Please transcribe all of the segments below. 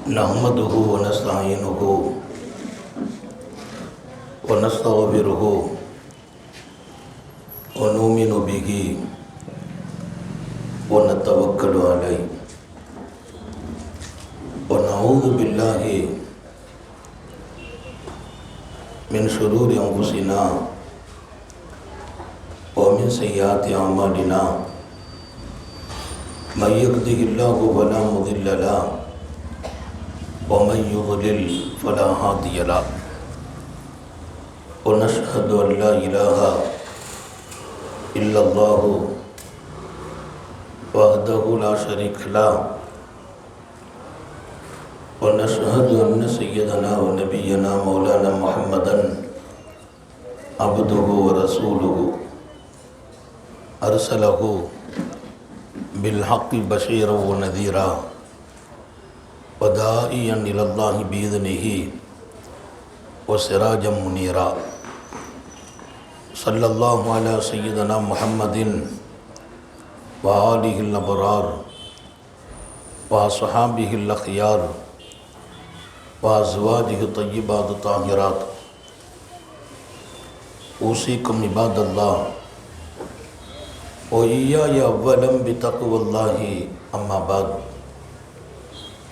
नहमदुहु व नस्तईनुहु व नस्तगफिरुहु व नुमिनु बिही व नतवक्कलु अलैहि व नऊज़ु बिल्लाहि मिन शुरूरि अंफुसिना व मिन सय्यिआति अमालिना मन यहदिहिल्लाहु फला मुदिल्ल लहु व मन युद्लिल फला हादिय लहु व नशहदु अन ला इलाहा इल्लल्लाहु वहदहु ला शरीका लहु व नशहदु अन्न सय्यदना व नबियना मौलाना मुहम्मदन अब्दुहु व रसूलुहु अरसलहु बिल्हक़्क़ि बशीरन व नज़ीरा व दाइयन इलल्लाहि बिइज़्निहि व सिराजम मुनीरा सल्लल्लाहु अला सय्यिदना मुहम्मदिन व आलिहिल अबरार व अस्हाबिहिल अख़यार व अज़वाजिहि तय्यिबात ताहिरात ऊसीकुम इबादल्लाह व इय्याया अव्वलन बितक़वल्लाहि अम्मा बाद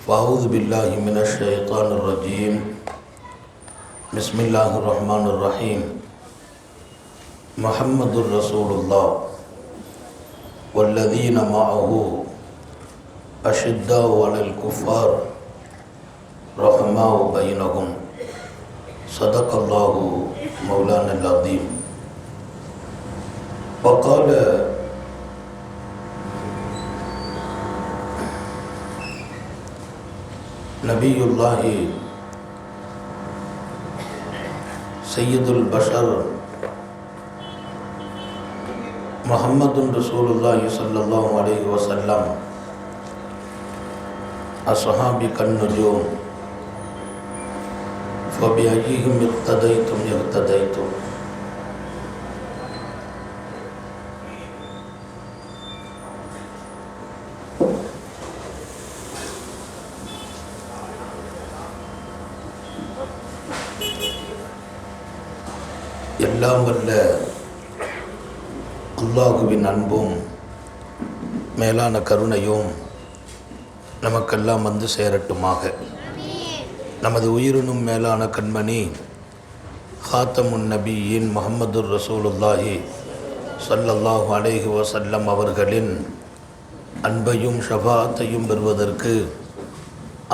फ़अऊज़ु बिल्लाहि मिनश शैतानिर रजीम बिस्मिल्लाहिर रहमानिर रहीम मुहम्मदुर रसूलुल्लाह वल्लज़ीना मअहु अशिद्दाउ अलल कुफ़्फ़ार रहमाउ बैनहुम सदक़ल्लाहु मौलानल अज़ीम वक़ाल नबीयुल्लाहि सय्यदुल बशर मुहम्मदुर रसूलुल्लाह सल्लल्लाहु अलैहि वसल्लम अस्हाबी कन्नुजूम फबिअय्यिहिम इक़्तदैतुम इक़्तदैतुम। எல்லாம் வல்ல அல்லாஹுவின் அன்பும் மேலான கருணையும் நமக்கெல்லாம் வந்து சேரட்டுமாக. நமது உயிரினும் மேலான கண்மணி ஹாத்தமுன் நபியின் முஹம்மதுர் ரசூலுல்லாஹி ஸல்லல்லாஹு அலைஹி வஸல்லம் அவர்களின் அன்பையும் ஷஃபாஅத்தையும் பெறுவதற்கு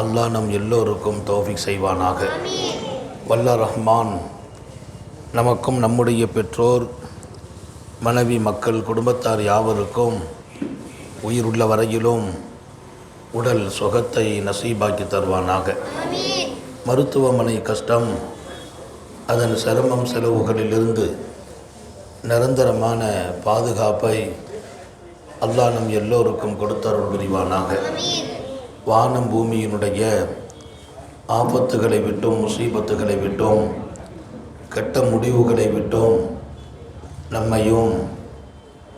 அல்லாஹ் நம் எல்லோருக்கும் தௌஃபீக் செய்வானாக. வல்ல ரஹ்மான் நமக்கும் நம்முடைய பெற்றோர் மனைவி மக்கள் குடும்பத்தார் யாவருக்கும் உயிருள்ள வரையிலும் உடல் சுகத்தை நசீபாக்கி தருவானாக. மருத்துவமனை கஷ்டம் அதன் சிரமம் செலவுகளிலிருந்து நிரந்தரமான பாதுகாப்பை அல்லாஹ் நம் எல்லோருக்கும் கொடுத்தருள் புரிவானாக. வானம் பூமியினுடைய ஆபத்துகளை விட்டும் முசீபத்துகளை விட்டும் கெட்ட முடிவுகளை விட்டும் நம்மையும்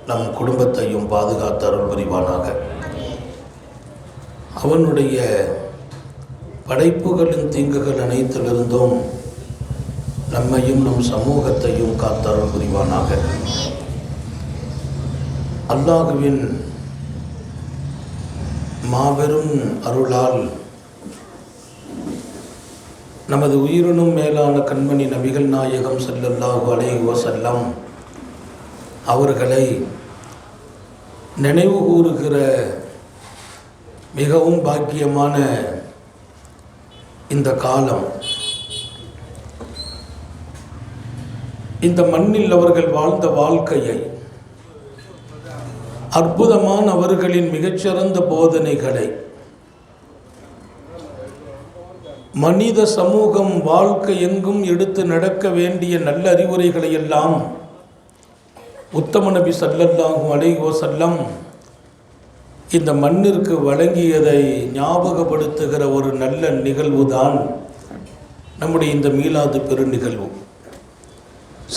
நம் குடும்பத்தையும் பாதுகாத்து அருள் புரிவானாக. அவனுடைய படைப்புகளின் தீங்குகள் அனைத்திலிருந்தும் நம்மையும் நம் சமூகத்தையும் காத்தருள் புரிவானாக. அல்லாஹுவின் மாபெரும் அருளால் நமது உயிரினும் மேலான கண்மணி நபிகள் நாயகம் ஸல்லல்லாஹு அலைஹி வஸல்லம் அவர்களை நினைவு கூறுகிற மிகவும் பாக்கியமான இந்த காலம், இந்த மண்ணில் அவர்கள் வாழ்ந்த வாழ்க்கையை, அற்புதமான அவர்களின் மிகச்சிறந்த போதனைகளை, மனித சமூகம் வாழ்க்கை எங்கும் எடுத்து நடக்க வேண்டிய நல்ல அறிவுரைகளை எல்லாம் உத்தம நபி ஸல்லல்லாஹு அலைஹி வஸல்லம் இந்த மண்ணிற்கு வழங்கியதை ஞாபகப்படுத்துகிற ஒரு நல்ல நிகழ்வு தான் நம்முடைய இந்த மீலாது பெரு நிகழ்வு.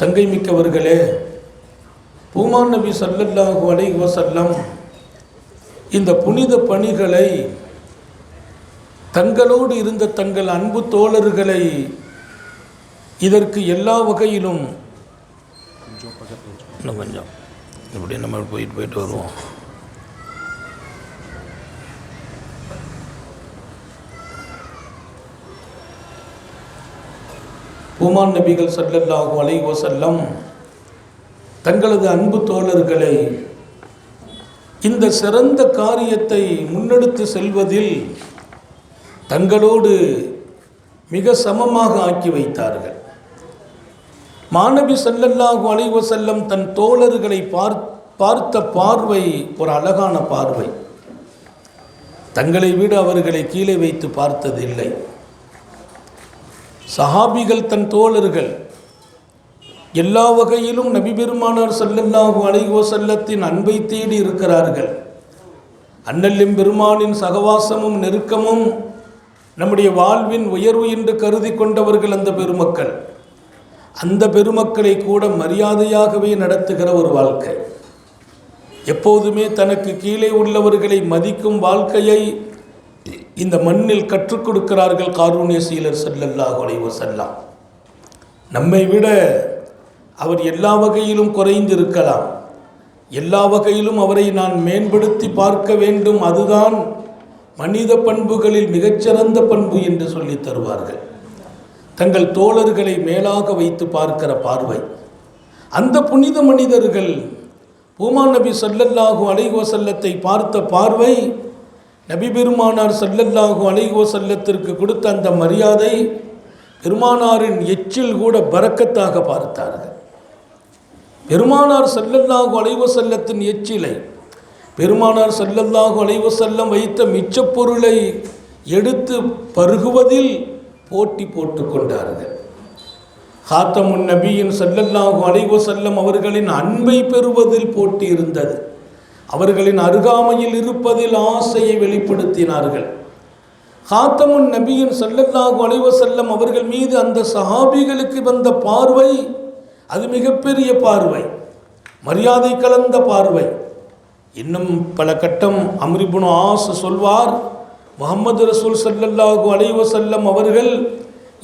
சங்கை மிக்கவர்களே, பூமான் நபி ஸல்லல்லாஹு அலைஹி வஸல்லம் இந்த புனித பணிகளை தங்களோடு இருந்த தங்கள் அன்பு தோழர்களை இதற்கு எல்லா வகையிலும் இன்னும் கொஞ்சம் இப்படி நம்ம போயிட்டு வருவோம். பூமான் நபிகள் ஸல்லல்லாஹு அலைஹி வஸல்லம் தங்களது அன்பு தோழர்களை இந்த சிறந்த காரியத்தை முன்னெடுத்து செல்வதில் தங்களோடு மிக சமமாக ஆக்கி வைத்தார்கள். மாநபி ஸல்லல்லாஹு அலைஹி வஸல்லம் தன் தோழர்களை பார்த்த பார்வை ஒரு அழகான பார்வை. தங்களை விட அவர்களை கீழே வைத்து பார்த்ததில்லை. சஹாபிகள் தன் தோழர்கள் எல்லா வகையிலும் நபி பெருமானார் ஸல்லல்லாஹு அலைஹி வஸல்லத்தின் அன்பை தேடி இருக்கிறார்கள். அண்ணல் பெருமானின் சகவாசமும் நெருக்கமும் நம்முடைய வாழ்வின் உயர்வு என்று கருதி கொண்டவர்கள் அந்த பெருமக்கள். அந்த பெருமக்களை கூட மரியாதையாகவே நடத்துகிற ஒரு வாழ்க்கை. எப்போதுமே தனக்கு கீழே உள்ளவர்களை மதிக்கும் வாழ்க்கையை இந்த மண்ணில் கற்றுக் கொடுக்கிறார்கள் காரூண்ய சீலர் ஸல்லல்லாஹு அலைஹி வஸல்லம். நம்மை விட அவர் எல்லா வகையிலும் குறைந்திருக்கலாம். எல்லா வகையிலும் அவரை நான் மேம்படுத்தி பார்க்க வேண்டும். அதுதான் மனித பண்புகளில் மிகச்சிறந்த பண்பு என்று சொல்லி தருவார்கள். தங்கள் தோழர்களை மேலாக வைத்து பார்க்கிற பார்வை. அந்த புனித மனிதர்கள் பூமான் நபி ஸல்லல்லாஹு அலைஹி வஸல்லத்தை பார்த்த பார்வை, நபி பெருமானார் ஸல்லல்லாஹு அலைஹி வஸல்லத்திற்கு கொடுத்த அந்த மரியாதை, பெருமானாரின் எச்சில் கூட பரக்கத்தாக பார்த்தார்கள். பெருமானார் ஸல்லல்லாஹு அலைஹி வஸல்லத்தின் எச்சிலை, பெருமானார் ஸல்லல்லாஹு அலைஹி வஸல்லம் வைத்த மிச்சப் பொருளை எடுத்து பருகுவதில் போட்டி போட்டு கொண்டார்கள். ஹாத்தமுன் நபியின் ஸல்லல்லாஹு அலைஹி வஸல்லம் அவர்களின் அன்பை பெறுவதில் போட்டி இருந்தது. அவர்களின் அருகாமையில் இருப்பதில் ஆசையை வெளிப்படுத்தினார்கள். ஹாத்தமுன் நபியின் ஸல்லல்லாஹு அலைஹி வஸல்லம் அவர்கள் மீது அந்த சஹாபிகளுக்கு வந்த பார்வை அது மிகப்பெரிய பார்வை, மரியாதை கலந்த பார்வை. இன்னும் பல கட்டம் அம்ர் இப்னு ஆஸ் சொல்வார், முஹம்மது ரசூல் ஸல்லல்லாஹு அலைஹி வஸல்லம் அவர்கள்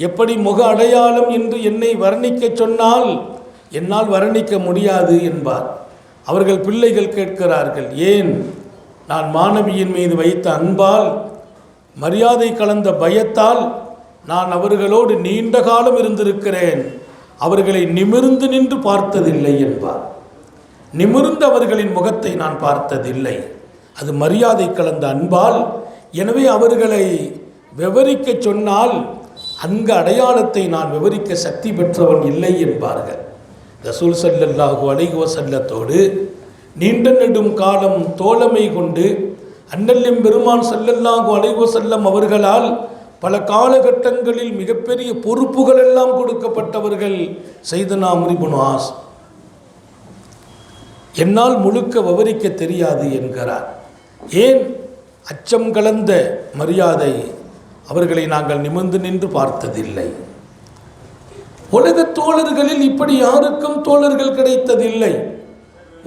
எப்படி முக அடையாளம் என்று என்னை வர்ணிக்க சொன்னால் என்னால் வர்ணிக்க முடியாது என்பார். அவர்கள் பிள்ளைகள் கேட்கிறார்கள், ஏன்? நான் மாணவியின் மீது வைத்த அன்பால், மரியாதை கலந்த பயத்தால் நான் அவர்களோடு நீண்ட காலம் இருந்திருக்கிறேன், அவர்களை நிமிர்ந்து நின்று பார்த்ததில்லை என்பார். நிமிர்ந்து அவர்களின் முகத்தை நான் பார்த்ததில்லை. அது மரியாதை கலந்த அன்பால். எனவே அவர்களை விவரிக்க சொன்னால் அந்த அடையாளத்தை நான் விவரிக்க சக்தி பெற்றவன் இல்லை என்பார்கள். ரசூல் ஸல்லல்லாஹு அலைஹி வஸல்லத்தோடு நீண்ட நெடும் காலம் தோழமை கொண்டு அண்ணல் பெருமான் ஸல்லல்லாஹு அலைஹி வஸல்லம் அவர்களால் பல காலகட்டங்களில் மிகப்பெரிய பொறுப்புகள் எல்லாம் கொடுக்கப்பட்டவர்கள் சையதுனா அம்ர் இப்னு ஆஸ். என்னால் முழுக்க விவரிக்க தெரியாது என்கிறார். ஏன்? அச்சம் கலந்த மரியாதை. அவர்களை நாங்கள் நிமிர்ந்து நின்று பார்த்ததில்லை. உலக தோழர்களில் இப்படி யாருக்கும் தோழர்கள் கிடைத்ததில்லை.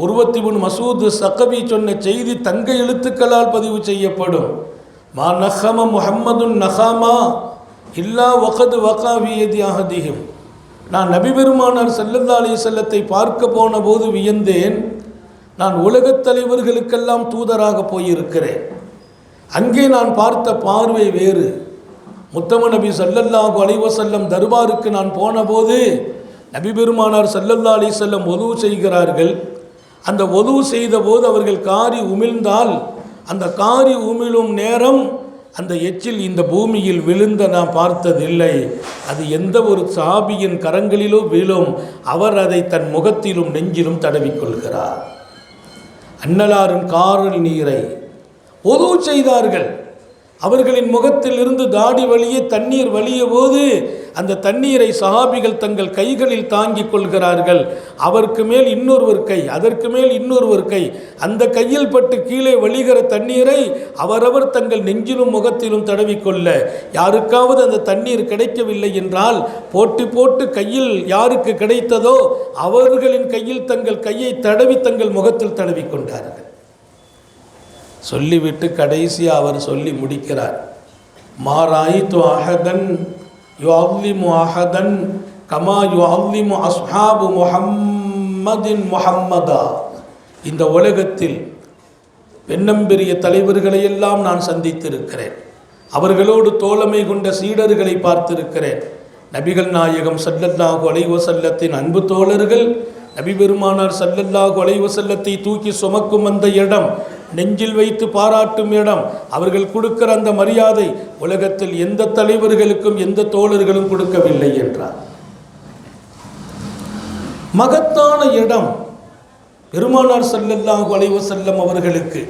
உர்வத் இப்னு மசூத் ஸகவி சொன்ன செய்தி தங்க எழுத்துக்களால் பதிவு செய்யப்படும். மா நஹம முஹம்மதுன் நஹாமா இல்லா வகது வகா ஃபீ யதி அஹதிஹிம். நான் நபி பெருமானார் ஸல்லல்லாஹு அலைஹி வஸல்லத்தை பார்க்க போன போது வியந்தேன். நான் உலகத் தலைவர்களுக்கெல்லாம் தூதராக போயிருக்கிறேன். அங்கே நான் பார்த்த பார்வை வேறு. முத்தம நபி ஸல்லல்லாஹு அலைஹி வஸல்லம் தர்பாருக்கு நான் போன போது நபி பெருமானார் ஸல்லல்லாஹு அலைஹி வஸல்லம் ஒது செய்கிறார்கள். அந்த ஒது செய்த போது அவர்கள் காரி உமிழ்ந்தால் அந்த காரி உமிழும் நேரம் அந்த எச்சில் இந்த பூமியில் விழுந்த நான் பார்த்ததில்லை. அது எந்த ஒரு சஹாபியின் கரங்களிலோ விழும். அவர் அதை தன் முகத்திலும் நெஞ்சிலும் தடவிக்கொள்கிறார். அன்னலாரின் காரில் நீரை ஒது செய்தார்கள். அவர்களின் முகத்தில் இருந்து தாடி வழியே தண்ணீர் வழிய போது அந்த தண்ணீரை சஹாபிகள் தங்கள் கைகளில் தாங்கிக் கொள்கிறார்கள். அவருக்கு மேல் இன்னொருவர் கை, அதற்கு மேல் இன்னொருவர் கை, அந்த கையில் பட்டு கீழே வழிகிற தண்ணீரை அவரவர் தங்கள் நெஞ்சிலும் முகத்திலும் தடவிக்கொள்ள, யாருக்காவது அந்த தண்ணீர் கிடைக்கவில்லை என்றால் போட்டி போட்டு கையில் யாருக்கு கிடைத்ததோ அவர்களின் கையில் தங்கள் கையை தடவி தங்கள் முகத்தில் தடவிக்கொண்டார்கள். சொல்லிவிட்டு கடைசியாக அவர் சொல்லி முடிக்கிறார், மாராயித்து அஹதன் யுஅல்லிமு அஹதன் கமா யுஅல்லிமு அஸ்ஹாபு முஹம்மதின் முஹம்மதா. இந்த உலகத்தில் பெண்ணம்பெரிய தலைவர்களையெல்லாம் நான் சந்தித்திருக்கிறேன். அவர்களோடு தோழமை கொண்ட சீடர்களை பார்த்திருக்கிறேன். நபிகள் நாயகம் ஸல்லல்லாஹு அலைஹி வஸல்லத்தின் அன்பு தோழர்கள், நபி பெருமானார் ஸல்லல்லாஹு அலைஹி வஸல்லத்தை தூக்கி சுமக்கும் அந்த இடம், நெஞ்சில் வைத்து பாராட்டும் இடம், அவர்கள் கொடுக்கிற அந்த மரியாதை உலகத்தில் எந்த தலைவர்களுக்கும் எந்த தோழர்களும் கொடுக்கவில்லை என்றார். மகத்தான இடம் பெருமானார் ஸல்லல்லாஹு அலைஹி வஸல்லம் அவர்களுக்கு.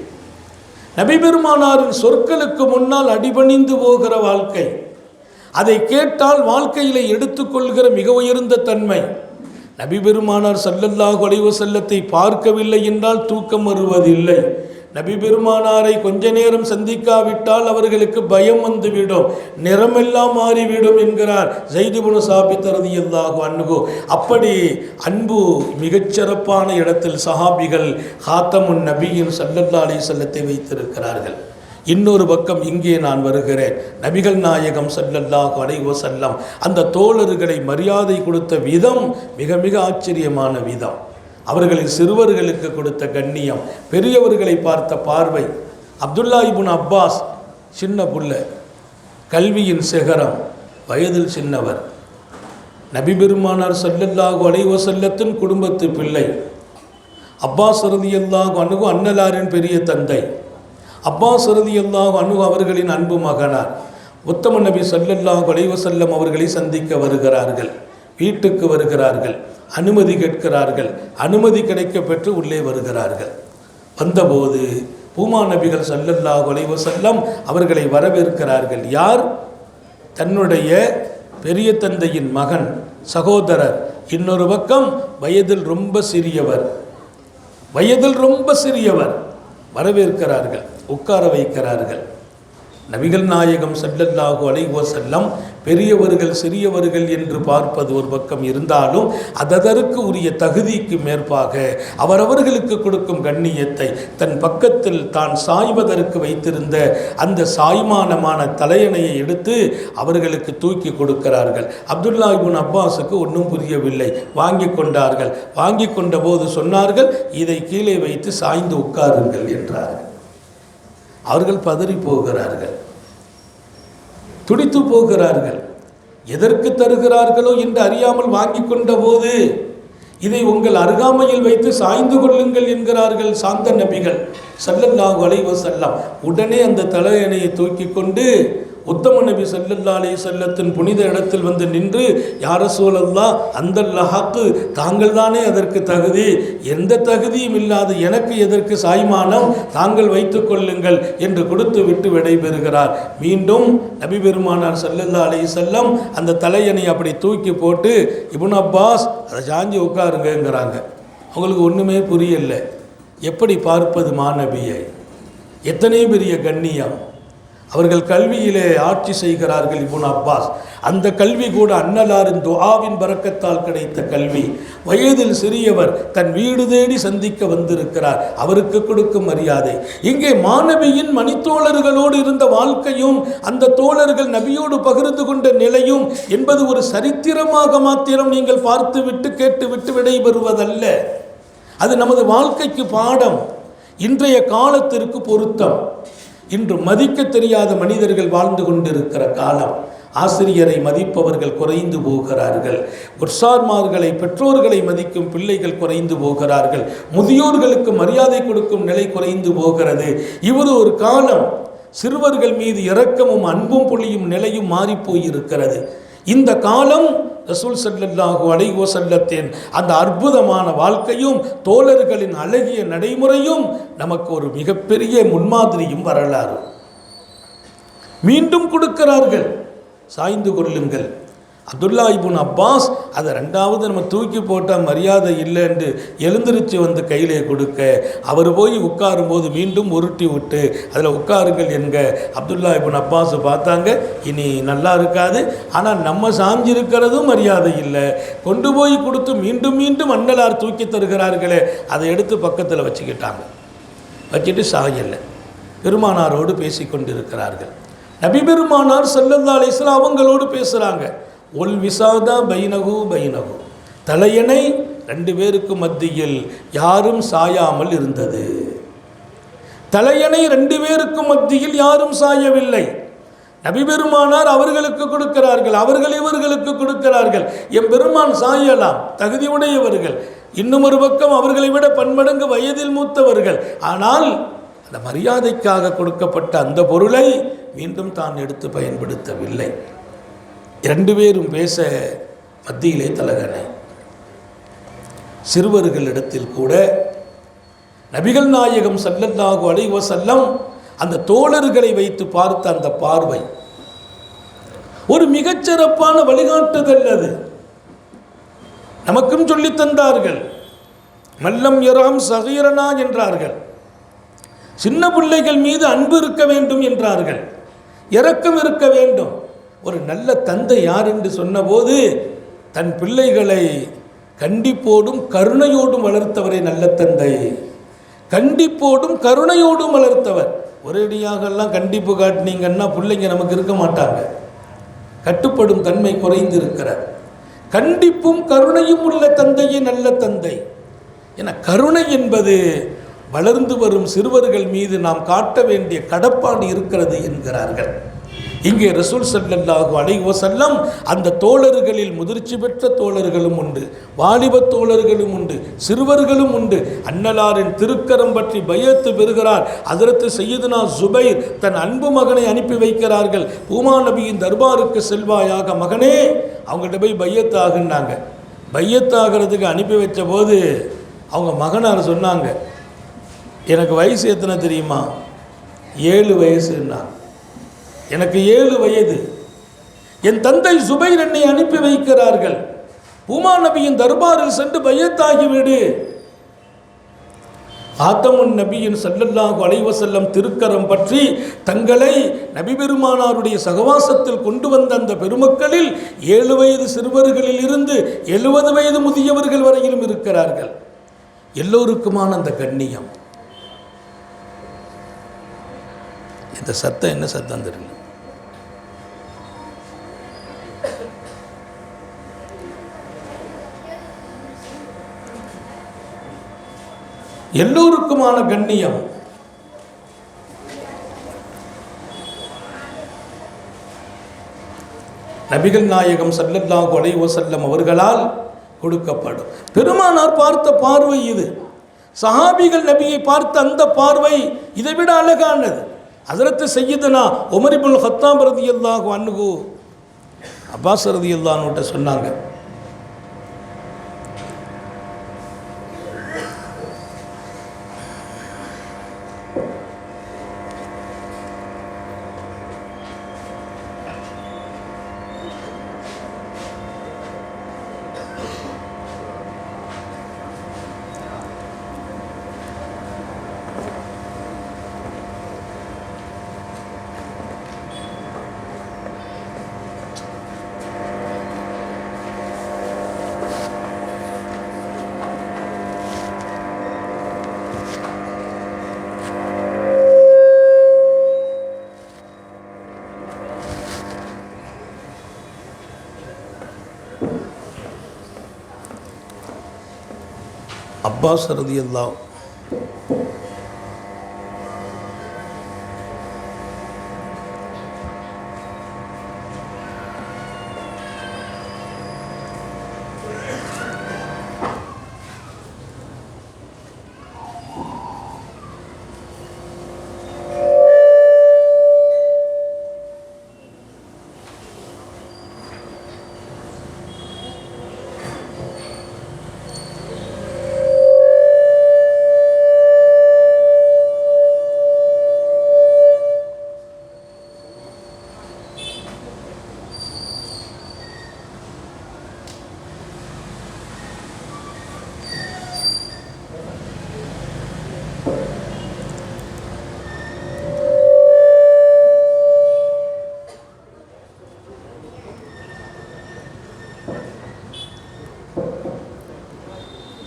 நபி பெருமானாரின் சொற்களுக்கு முன்னால் அடிபணிந்து போகிற வாழ்க்கை, அதை கேட்டால் வாழ்க்கையிலே எடுத்துக்கொள்கிற மிக உயர்ந்த தன்மை. நபி பெருமானார் ஸல்லல்லாஹு அலைஹி வஸல்லத்தை பார்க்கவில்லை என்றால் தூக்கம் வருவதில்லை. நபி பெருமானாரை கொஞ்ச நேரம் சந்திக்காவிட்டால் அவர்களுக்கு பயம் வந்துவிடும், நிறமெல்லாம் மாறிவிடும் என்கிறார் ஸைத் இப்னு சாபித் ரலியல்லாஹு அன்ஹு. அப்படி அன்பு மிகச்சிறப்பான இடத்தில் சஹாபிகள் ஹாத்தமுன் நபியின் ஸல்லல்லாஹு அலைஹி வஸல்லத்தை வைத்திருக்கிறார்கள். இன்னொரு பக்கம் இங்கே நான் வருகிறேன். நபிகள் நாயகம் ஸல்லல்லாஹு அலைஹி வஸல்லம் அந்த தோழர்களை மரியாதை கொடுத்த விதம் மிக மிக ஆச்சரியமான விதம். அவர்களின் சிறுவர்களுக்கு கொடுத்த கண்ணியம், பெரியவர்களை பார்த்த பார்வை. அப்துல்லா இப்னு அப்பாஸ் சின்ன புள்ள, கல்வியின் சிகரம், வயதில் சின்னவர். நபி பெருமானார் ஸல்லல்லாஹு அலைஹி வஸல்லத்தின் குடும்பத்து பிள்ளை. அப்பாஸ் ரலியல்லாஹு அன்ஹு அன்னலாரின் பெரிய தந்தை. அப்பாஸ் ரலியல்லாஹு அன்ஹு அவர்களின் அன்பு மகனார். உத்தம நபி ஸல்லல்லாஹு அலைஹி வஸல்லம் அவர்களை சந்திக்க வருகிறார்கள். வீட்டுக்கு வருகிறார்கள், அனுமதி கேட்கிறார்கள். அனுமதி கிடைக்க பெற்று உள்ளே வருகிறார்கள். வந்தபோது பூமா நபிகள் ஸல்லல்லாஹு அலைஹி வஸல்லம் அவர்களை வரவேற்கிறார்கள். யார்? தன்னுடைய பெரிய தந்தையின் மகன், சகோதரர். இன்னொரு பக்கம் வயதில் ரொம்ப சிறியவர், வரவேற்கிறார்கள், உட்கார வைக்கிறார்கள். நபிகள் நாயகம் ஸல்லல்லாஹு அலைஹி வஸல்லம் பெரியவர்கள் சிறியவர்கள் என்று பார்ப்பது ஒரு பக்கம் இருந்தாலும் அதற்கு உரிய தகுதிக்கு மேற்பாக அவரவர்களுக்கு கொடுக்கும் கண்ணியத்தை தன் பக்கத்தில் தான் சாய்வதற்கு வைத்திருந்த அந்த சாய்மானமான தலையணையை எடுத்து அவர்களுக்கு தூக்கி கொடுக்கிறார்கள். அப்துல்லா இப்னு அப்பாஸுக்கு ஒன்றும் புரியவில்லை. வாங்கி கொண்டார்கள். வாங்கி கொண்ட போது சொன்னார்கள், இதை கீழே வைத்து சாய்ந்து உட்காருங்கள் என்றார்கள். அவர்கள் பதறி போகிறார்கள், துடித்து போகிறார்கள். எதற்கு தருகிறார்களோ என்று அறியாமல் வாங்கி கொண்ட போது இதை உங்கள் அருகாமையில் வைத்து சாய்ந்து கொள்ளுங்கள் என்கிறார்கள் சாந்த நபிகள் ஸல்லல்லாஹு அலைஹி வஸல்லம். உடனே அந்த தலையணையை தூக்கி கொண்டு உத்தம நபி ஸல்லல்லாஹு அலைஹி வஸல்லத்தின் புனித இடத்தில் வந்து நின்று, யா ரசூலல்லாஹ், அந்த லஹக்கு, தாங்கள் தானே அதற்கு தகுதி, எந்த தகுதியும் இல்லாத எனக்கு எதற்கு சாய்மானம், தாங்கள் வைத்து கொள்ளுங்கள் என்று கொடுத்து விட்டு விடைபெறுகிறார். மீண்டும் நபி பெருமானார் ஸல்லல்லாஹு அலைஹி வஸல்லம் அந்த தலையணை அப்படி தூக்கி போட்டு, இப்னு அப்பாஸ் அதை சாஞ்சி உட்காருங்கிறாங்க. அவங்களுக்கு ஒன்றுமே புரியல. எப்படி பார்ப்பது மாநபியை? எத்தனை பெரிய கண்ணியம்! அவர்கள் கல்வியிலே ஆட்சி செய்கிறார்கள் இப்னு அப்பாஸ். அந்த கல்வி கூட அன்னலாரின் துஆவின் பரக்கத்தால் கிடைத்த கல்வி. வயதில் சிறியவர், தன் வீடு தேடி சந்திக்க வந்திருக்கிறார். அவருக்கு கொடுக்கும் மரியாதை. இங்கே மாநபியின் மணித்தோழர்களோடு இருந்த வாழ்க்கையும் அந்த தோழர்கள் நபியோடு பகிர்ந்து கொண்ட நிலையும் என்பது ஒரு சரித்திரமாக மாத்திரம் நீங்கள் பார்த்துவிட்டு கேட்டுவிட்டு விடைபெறுவதல்ல. அது நமது வாழ்க்கைக்கு பாடம், இன்றைய காலத்திற்கு பொருத்தம். இன்று மதிக்க தெரியாத மனிதர்கள் வாழ்ந்து கொண்டிருக்கிற காலம். ஆசிரியரை மதிப்பவர்கள் குறைந்து போகிறார்கள். உற்சார்மார்களை, பெற்றோர்களை மதிக்கும் பிள்ளைகள் குறைந்து போகிறார்கள். முதியோர்களுக்கு மரியாதை கொடுக்கும் நிலை குறைந்து போகிறது. இவர் ஒரு காலம் சிறுவர்கள் மீது இரக்கமும் அன்பும் பொழியும் நிலையும் மாறிப்போயிருக்கிறது. இந்த காலம் ரசூல் ஸல்லல்லாஹு அலைஹி வஸல்லத்தின் அந்த அற்புதமான வாழ்க்கையும் தோழர்களின் அழகிய நடைமுறையும் நமக்கு ஒரு மிகப்பெரிய முன்மாதிரியும் வரலாறு. மீண்டும் கொடுக்கிறார்கள், சாய்ந்து கொள்ளுங்கள். அப்துல்லா இப்னு அப்பாஸ் அதை ரெண்டாவது நம்ம தூக்கி போட்டால் மரியாதை இல்லை என்று எழுந்திருச்சு வந்து கையிலே கொடுக்க, அவர் போய் உட்காரும்போது மீண்டும் உருட்டி விட்டு அதில் உட்காருங்கள் என்க. அப்துல்லா இப்னு அப்பாஸ் பார்த்தாங்க, இனி நல்லா இருக்காது, ஆனால் நம்ம சாஞ்சிருக்கிறதும் மரியாதை இல்லை, கொண்டு போய் கொடுத்து மீண்டும் மீண்டும் அன்னலார் தூக்கி தருகிறார்களே, அதை எடுத்து பக்கத்தில் வச்சுக்கிட்டாங்க. வச்சுட்டு சாயலை பெருமானாரோடு பேசி கொண்டிருக்கிறார்கள். நபி பெருமானார் ஸல்லல்லாஹு அலைஹி வஸல்லம் அவங்களோடு பேசுகிறாங்க. ஒல் விசாதா பைனஹு பைனஹு, தலையணை ரெண்டு பேருக்கு மத்தியில் யாரும் சாயாமல் இருந்தது. தலையணை ரெண்டு பேருக்கு மத்தியில் யாரும் சாயவில்லை. நபி பெருமானார் அவர்களுக்கு கொடுக்கிறார்கள், அவர்கள் இவர்களுக்கு கொடுக்கிறார்கள். எம் பெருமான் சாயலாம், தகுதி உடையவர்கள். இன்னும் ஒரு பக்கம் அவர்களை விட பன்மடங்கு வயதில் மூத்தவர்கள். ஆனால் அந்த மரியாதைக்காக கொடுக்கப்பட்ட அந்த பொருளை மீண்டும் தான் எடுத்து பயன்படுத்தவில்லை. இரண்டு பேரும் பேச மத்தியிலே தலகணை. சிறுவர்களிடத்தில் கூட நபிகள் நாயகம் ஸல்லல்லாஹு அலைஹி வஸல்லம் அந்த தோழர்களை வைத்து பார்த்த அந்த பார்வை ஒரு மிகச்சிறப்பான வழிகாட்டுதல். அது நமக்கும் சொல்லி தந்தார்கள். மல்லம் யராம் சகீரனா என்றார்கள். சின்ன பிள்ளைகள் மீது அன்பு இருக்க வேண்டும் என்றார்கள், இரக்கம் இருக்க வேண்டும். ஒரு நல்ல தந்தை யார் என்று சொன்னபோது தன் பிள்ளைகளை கண்டிப்போடும் கருணையோடும் வளர்த்தவரை நல்ல தந்தை. கண்டிப்போடும் கருணையோடும் வளர்த்தவர். ஒரேடியாகலாம் கண்டிப்பு காட்டினீங்கன்னா பிள்ளைங்க நமக்கு இருக்க மாட்டாங்க. கட்டுப்படும் தன்மை குறைந்து இருக்கிறார். கண்டிப்பும் கருணையும் உள்ள தந்தையே நல்ல தந்தை. என கருணை என்பது வளர்ந்து வரும் சிறுவர்கள் மீது நாம் காட்ட வேண்டிய கடப்பாடு இருக்கிறது என்கிறார்கள். இங்கே ரசூல் ஸல்லல்லாஹு அலைஹி வஸல்லம் அந்த தோழர்களில் முதிர்ச்சி பெற்ற தோழர்களும் உண்டு, வாலிப தோழர்களும் உண்டு, சிறுவர்களும் உண்டு. அன்னலாரின் திருக்கரம் பற்றி பையத்து பெறுகிறார். ஹஜ்ரத் சையதுனா ஜுபைர் தன் அன்பு மகனை அனுப்பி வைக்கிறார்கள். பூமா நபியின் தர்பாருக்கு செல்வாயாக மகனே, அவங்கள்ட்ட போய் பையத்து ஆகுன்னாங்க. பையத்து ஆகிறதுக்கு அனுப்பி வச்ச போது அவங்க மகனார் சொன்னாங்க, எனக்கு வயசு எத்தனை தெரியுமா? 7 வயசுன்னா. எனக்கு 7 வயது. என் தந்தை ஜுபைர் என்னை அனுப்பி வைக்கிறார்கள். பூமா நபியின் தர்பாரில் சென்று பையத்தாகிவிடு. ஆத்தமுன் நபியின் ஸல்லல்லாஹு அலைஹி வஸல்லம் திருக்கரம் பற்றி தங்களை நபி பெருமானாருடைய சகவாசத்தில் கொண்டு வந்த அந்த பெருமக்களில் 7 வயது சிறுவர்களில் இருந்து 70 வயது முதியவர்கள் வரையிலும் இருக்கிறார்கள். எல்லோருக்குமான அந்த கண்ணியம். இந்த சத்தம் என்ன சத்தம் தெரியல. எல்லோருக்குமான கண்ணியம். நபிகள் நாயகம் ஸல்லல்லாஹு அலைஹி வஸல்லம் அவர்களால் கொடுக்கப்படும். பெருமானார் பார்த்த பார்வை இது. சஹாபிகள் நபியை பார்த்த அந்த பார்வை இதைவிட அழகானது. ஹஜ்ரத் சையதுனா உமர் இப்னுல் கத்தாப் ரலியல்லாஹு அன்ஹு அப்பாஸ் ரலியல்லாஹு அன்ஹுட்ட சொன்னாங்க, அப்பாஸ் ரலியல்லாஹு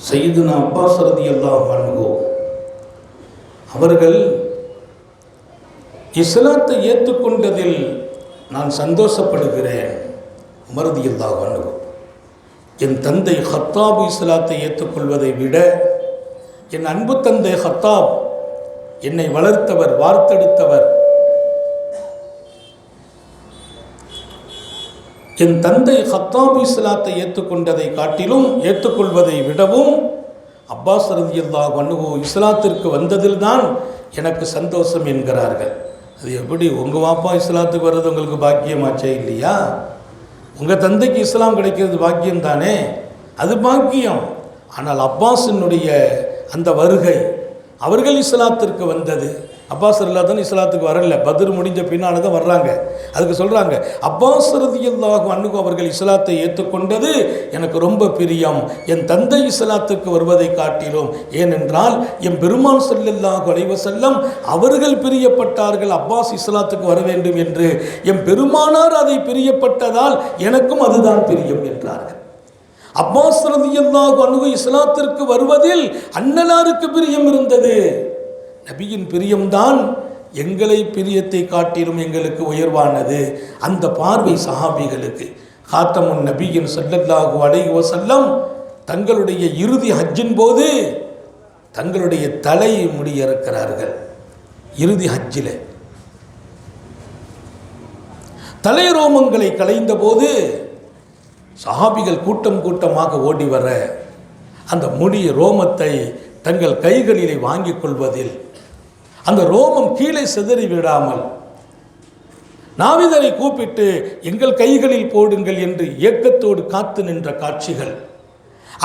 சையதுனா அப்பாஸ் ரலியல்லாஹு அன்ஹு அவர்கள் இஸ்லாத்தை ஏற்றுக்கொண்டதில் நான் சந்தோஷப்படுகிறேன். உமர் ரலியல்லாஹு அன்ஹு, என் தந்தை ஹத்தாப் இஸ்லாத்தை ஏற்றுக்கொள்வதை விட என் அன்பு தந்தை ஹத்தாப், என்னை வளர்த்தவர், வார்த்தெடுத்தவர், என் தந்தை ஹத்தாப் இஸ்லாத்தை ஏற்றுக்கொண்டதை காட்டிலும், ஏற்றுக்கொள்வதை விடவும் அப்பாஸ் ரலியல்லாஹு அன்ஹு இஸ்லாத்திற்கு வந்ததில் தான் எனக்கு சந்தோஷம் என்கிறார்கள். அது எப்படி? உங்கள் வாப்பா இஸ்லாத்துக்கு வர்றது உங்களுக்கு பாக்கியமாச்சே இல்லையா? உங்கள் தந்தைக்கு இஸ்லாம் கிடைக்கிறது பாக்கியம் தானே, அது பாக்கியம். ஆனால் அப்பாஸினுடைய அந்த வருகை, அவர்கள் இஸ்லாத்திற்கு வந்தது, அப்பாஸ் ரலியல்லாஹு தான் இஸ்லாத்துக்கு வரல, பத்ர் முடிஞ்ச பின்னால் தான் வர்றாங்க. அதுக்கு சொல்கிறாங்க, அப்பாஸ் ரலியல்லாஹு அன்ஹு அவர்கள் இஸ்லாத்தை ஏற்றுக்கொண்டது எனக்கு ரொம்ப பிரியம், என் தந்தை இஸ்லாத்துக்கு வருவதை காட்டிலும். ஏனென்றால் என் பெருமான் ஸல்லல்லாஹு அலைஹி வஸல்லம் அவர்கள் பிரியப்பட்டார்கள் அப்பாஸ் இஸ்லாத்துக்கு வர வேண்டும் என்று. என் பெருமானார் அதை பிரியப்பட்டதால் எனக்கும் அதுதான் பிரியம் என்றார்கள். அப்பாஸ் ரலியல்லாஹு அன்ஹு இஸ்லாத்திற்கு வருவதில் அண்ணலாருக்கு பிரியம் இருந்தது. நபியின் பிரியம்தான் எங்களை பிரியத்தை காட்டிலும் எங்களுக்கு உயர்வானது. அந்த பார்வை சஹாபிகளுக்கு. காத்தமுன் நபியின் ஸல்லல்லாஹு அலைஹி வஸல்லம் தங்களுடைய இறுதி ஹஜ்ஜின் போது தங்களுடைய தலையை முடியிருக்கிறார்கள். இறுதி ஹஜ்ஜில் தலை ரோமங்களை களைந்த போது சஹாபிகள் கூட்டம் கூட்டமாக ஓடி வர அந்த முடிய ரோமத்தை தங்கள் கைகளிலே வாங்கிக் கொள்வதில், அந்த ரோமம் கீழே சிதறி விடாமல் நாவிதரை கூப்பிட்டு எங்கள் கைகளில் போடுங்கள் என்று ஏக்கத்தோடு காத்து நின்ற காட்சிகள்.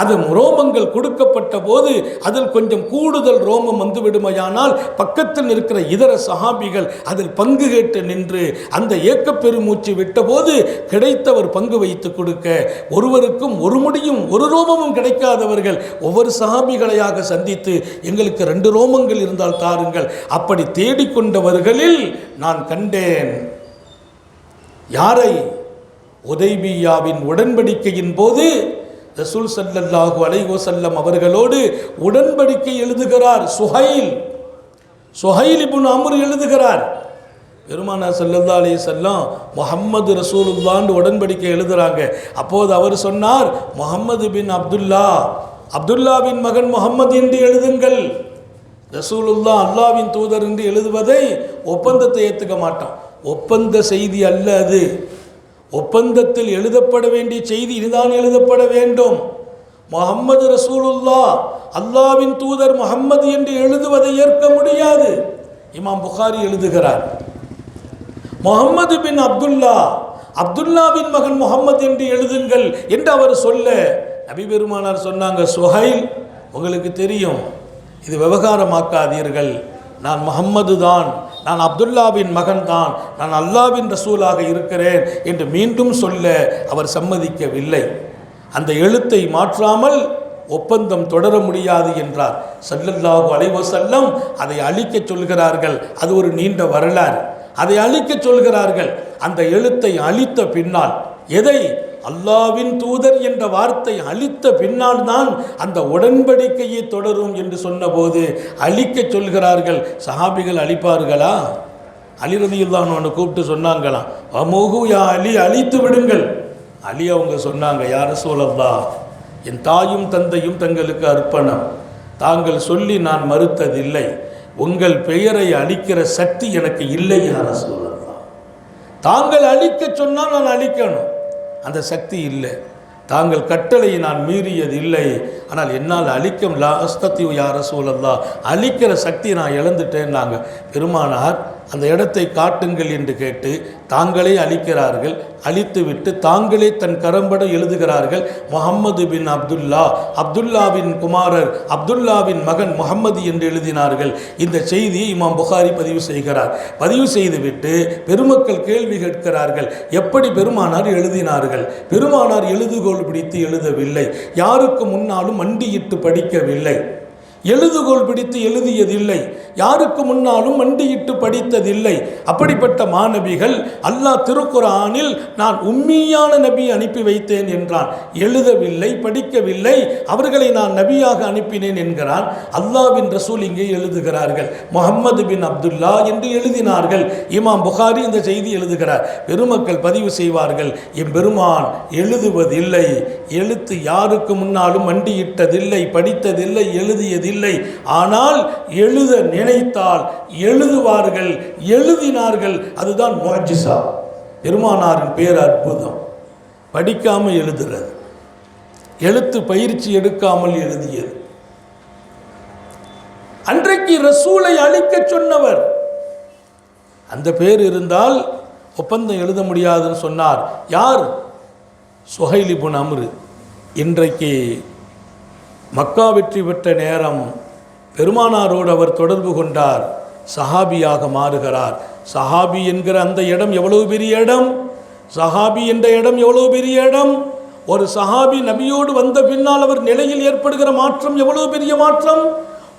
அது ரோமங்கள் கொடுக்கப்பட்ட போது அதில் கொஞ்சம் கூடுதல் ரோமம் வந்து விடுமையானால் பக்கத்தில் இருக்கிற இதர சஹாபிகள் அதில் பங்கு கேட்டு நின்று அந்த ஏக்க பெருமூச்சு விட்டபோது கிடைத்தவர் பங்கு வைத்து கொடுக்க, ஒருவருக்கும் ஒரு முடியும் ஒரு ரோமமும் கிடைக்காதவர்கள் ஒவ்வொரு சஹாபிகளையாக சந்தித்து எங்களுக்கு 2 ரோமங்கள் இருந்தால் தாருங்கள். அப்படி தேடிக்கொண்டவர்களில் நான் கண்டேன் யாரை? உதைபியாவின் உடன்படிக்கையின் போது ரசூல் ஸல்லல்லாஹு அலைஹி வஸல்லம் அவர்களோடு உடன்படிக்கை எழுதுகிறார் சுஹைல் இப்னு அம்ர் எழுதுகிறார். பெருமானார் ஸல்லல்லாஹு அலைஹி வஸல்லம் முஹம்மது ரசூலுல்லாஹ்னு உடன்படிக்கை எழுதுறாங்க. அப்போது அவர் சொன்னார், முஹம்மது பின் அப்துல்லாவின் மகன் முஹம்மது என்று எழுதுங்கள். ரசூலுல்லாஹ் அல்லாஹ்வின் தூதர் என்று எழுதுவதை ஒப்பந்தத்தை ஏற்றுக்க மாட்டான். ஒப்பந்த செய்தி அல்ல அது. ஒப்பந்தத்தில் எழுதப்பட வேண்டிய செய்தி இதுதான் எழுதப்பட வேண்டும். முஹம்மது ரசூலுல்லாஹ் அல்லாஹ்வின் தூதர் முஹம்மது என்று எழுதுவதை ஏற்க முடியாது. இமாம் புகாரி எழுதுகிறார், முஹம்மது பின் அப்துல்லாவின் மகன் முஹம்மது என்று எழுதுங்கள் என்று அவர் சொல்ல, நபி பெருமானார் சொன்னாங்க, சுஹைல் உங்களுக்கு தெரியும், இது விவகாரமாக்காதீர்கள், நான் முஹம்மது தான், நான் அப்துல்லாவின் மகன் தான், நான் அல்லாஹ்வின் ரசூலாக இருக்கிறேன் என்று மீண்டும் சொல்ல அவர் சம்மதிக்கவில்லை. அந்த எழுத்தை மாற்றாமல் ஒப்பந்தம் தொடர முடியாது என்றார் ஸல்லல்லாஹு அலைஹி வஸல்லம். அதை அழிக்கச் சொல்கிறார்கள். அது ஒரு நீண்ட வரலாறு. அதை அழிக்கச் சொல்கிறார்கள். அந்த எழுத்தை அழித்த பின்னால், எதை? அல்லாஹ்வின் தூதர் என்ற வார்த்தை அழித்த பின்னால் தான் அந்த உடன்படிக்கையை தொடரும் என்று சொன்னபோது அழிக்கச் சொல்கிறார்கள். சஹாபிகள் அழிப்பார்களா? அலி ரலியல்லாஹு அன்ஹு கூப்பிட்டு சொன்னாங்களாம், அமோகு யா அலி, அழித்து விடுங்கள். அலி அவங்க சொன்னாங்க, யா ரசூலல்லாஹ், என் தாயும் தந்தையும் தங்களுக்கு அர்ப்பணம், தாங்கள் சொல்லி நான் மறுத்ததில்லை, உங்கள் பெயரை அழிக்கிற சக்தி எனக்கு இல்லை யா ரசூலல்லாஹ். தாங்கள் அழிக்க சொன்னால் நான் அழிக்கணும், அந்த சக்தி இல்லை. தாங்கள் கட்டளையை நான் மீறியது இல்லை, ஆனால் என்னால் அழிக்க லா அஸ்தத்தியு யா ரசூலல்லாஹ், அழிக்கிற சக்தி நான் இழந்துட்டேன்னாங்க. பெருமானார் அந்த இடத்தை காட்டுங்கள் என்று கேட்டு தாங்களே அழிக்கிறார்கள். அழித்துவிட்டு தாங்களே தன் கரம்பட எழுதுகிறார்கள், முஹம்மது பின் அப்துல்லாவின் குமாரர், அப்துல்லாவின் மகன் முஹம்மது என்று எழுதினார்கள். இந்த செய்தியை இமாம் புகாரி பதிவு செய்கிறார். பதிவு செய்துவிட்டு பெருமக்கள் கேள்வி கேட்கிறார்கள், எப்படி பெருமானார் எழுதினார்கள்? பெருமானார் எழுதுகோள் பிடித்து எழுதவில்லை, யாருக்கு முன்னாலும் மண்டியிட்டு படிக்கவில்லை. எழுதுகோல் பிடித்து எழுதியதில்லை, யாருக்கு முன்னாலும் மண்டியிட்டு படித்ததில்லை. அப்படிப்பட்ட மாணவிகள் அல்லாஹ் திருக்குர்ஆனில் நான் உம்மியான நபி அனுப்பி வைத்தேன் என்றான். எழுதவில்லை, படிக்கவில்லை, அவர்களை நான் நபியாக அனுப்பினேன் என்கிறான். அல்லாஹ்வின் ரசூல் இங்கே எழுதுகிறார்கள், முஹம்மது பின் அப்துல்லா என்று எழுதினார்கள். இமாம் புகாரி இந்த செய்தி எழுதுகிறார். பெருமக்கள் பதிவு செய்வார்கள், எம்பெருமான் எழுதுவதில்லை, எழுத்து யாருக்கு முன்னாலும் மண்டியிட்டதில்லை, படித்ததில்லை, எழுதியதில்லை. ஆனால் எழுத நினைத்தால் எழுதுவார்கள், எழுதினார்கள். அதுதான் முஅஜிஸா, பெருமானாரின் பேர் அற்புதம். படிக்காமல் எழுதுறது, எழுத்து பயிற்சி எடுக்காமல் எழுதியது. அன்றைக்கு ரசூலை அழிக்க சொன்னவர், அந்த பேர் இருந்தால் ஒப்பந்தம் எழுத முடியாதுன்னு சொன்னார். யார்? சுஹைல் இப்னு அம்ர். இன்றைக்கு மக்கா வெற்றி பெற்ற நேரம் பெருமானாரோடு அவர் தொடர்பு கொண்டார், சஹாபியாக மாறுகிறார். சஹாபி என்கிற அந்த இடம் எவ்வளவு பெரிய இடம், சஹாபி என்ற இடம் எவ்வளவு பெரிய இடம். ஒரு சஹாபி நபியோடு வந்த பின்னால் அவர் நிலையில் ஏற்படுகிற மாற்றம் எவ்வளவு பெரிய மாற்றம்.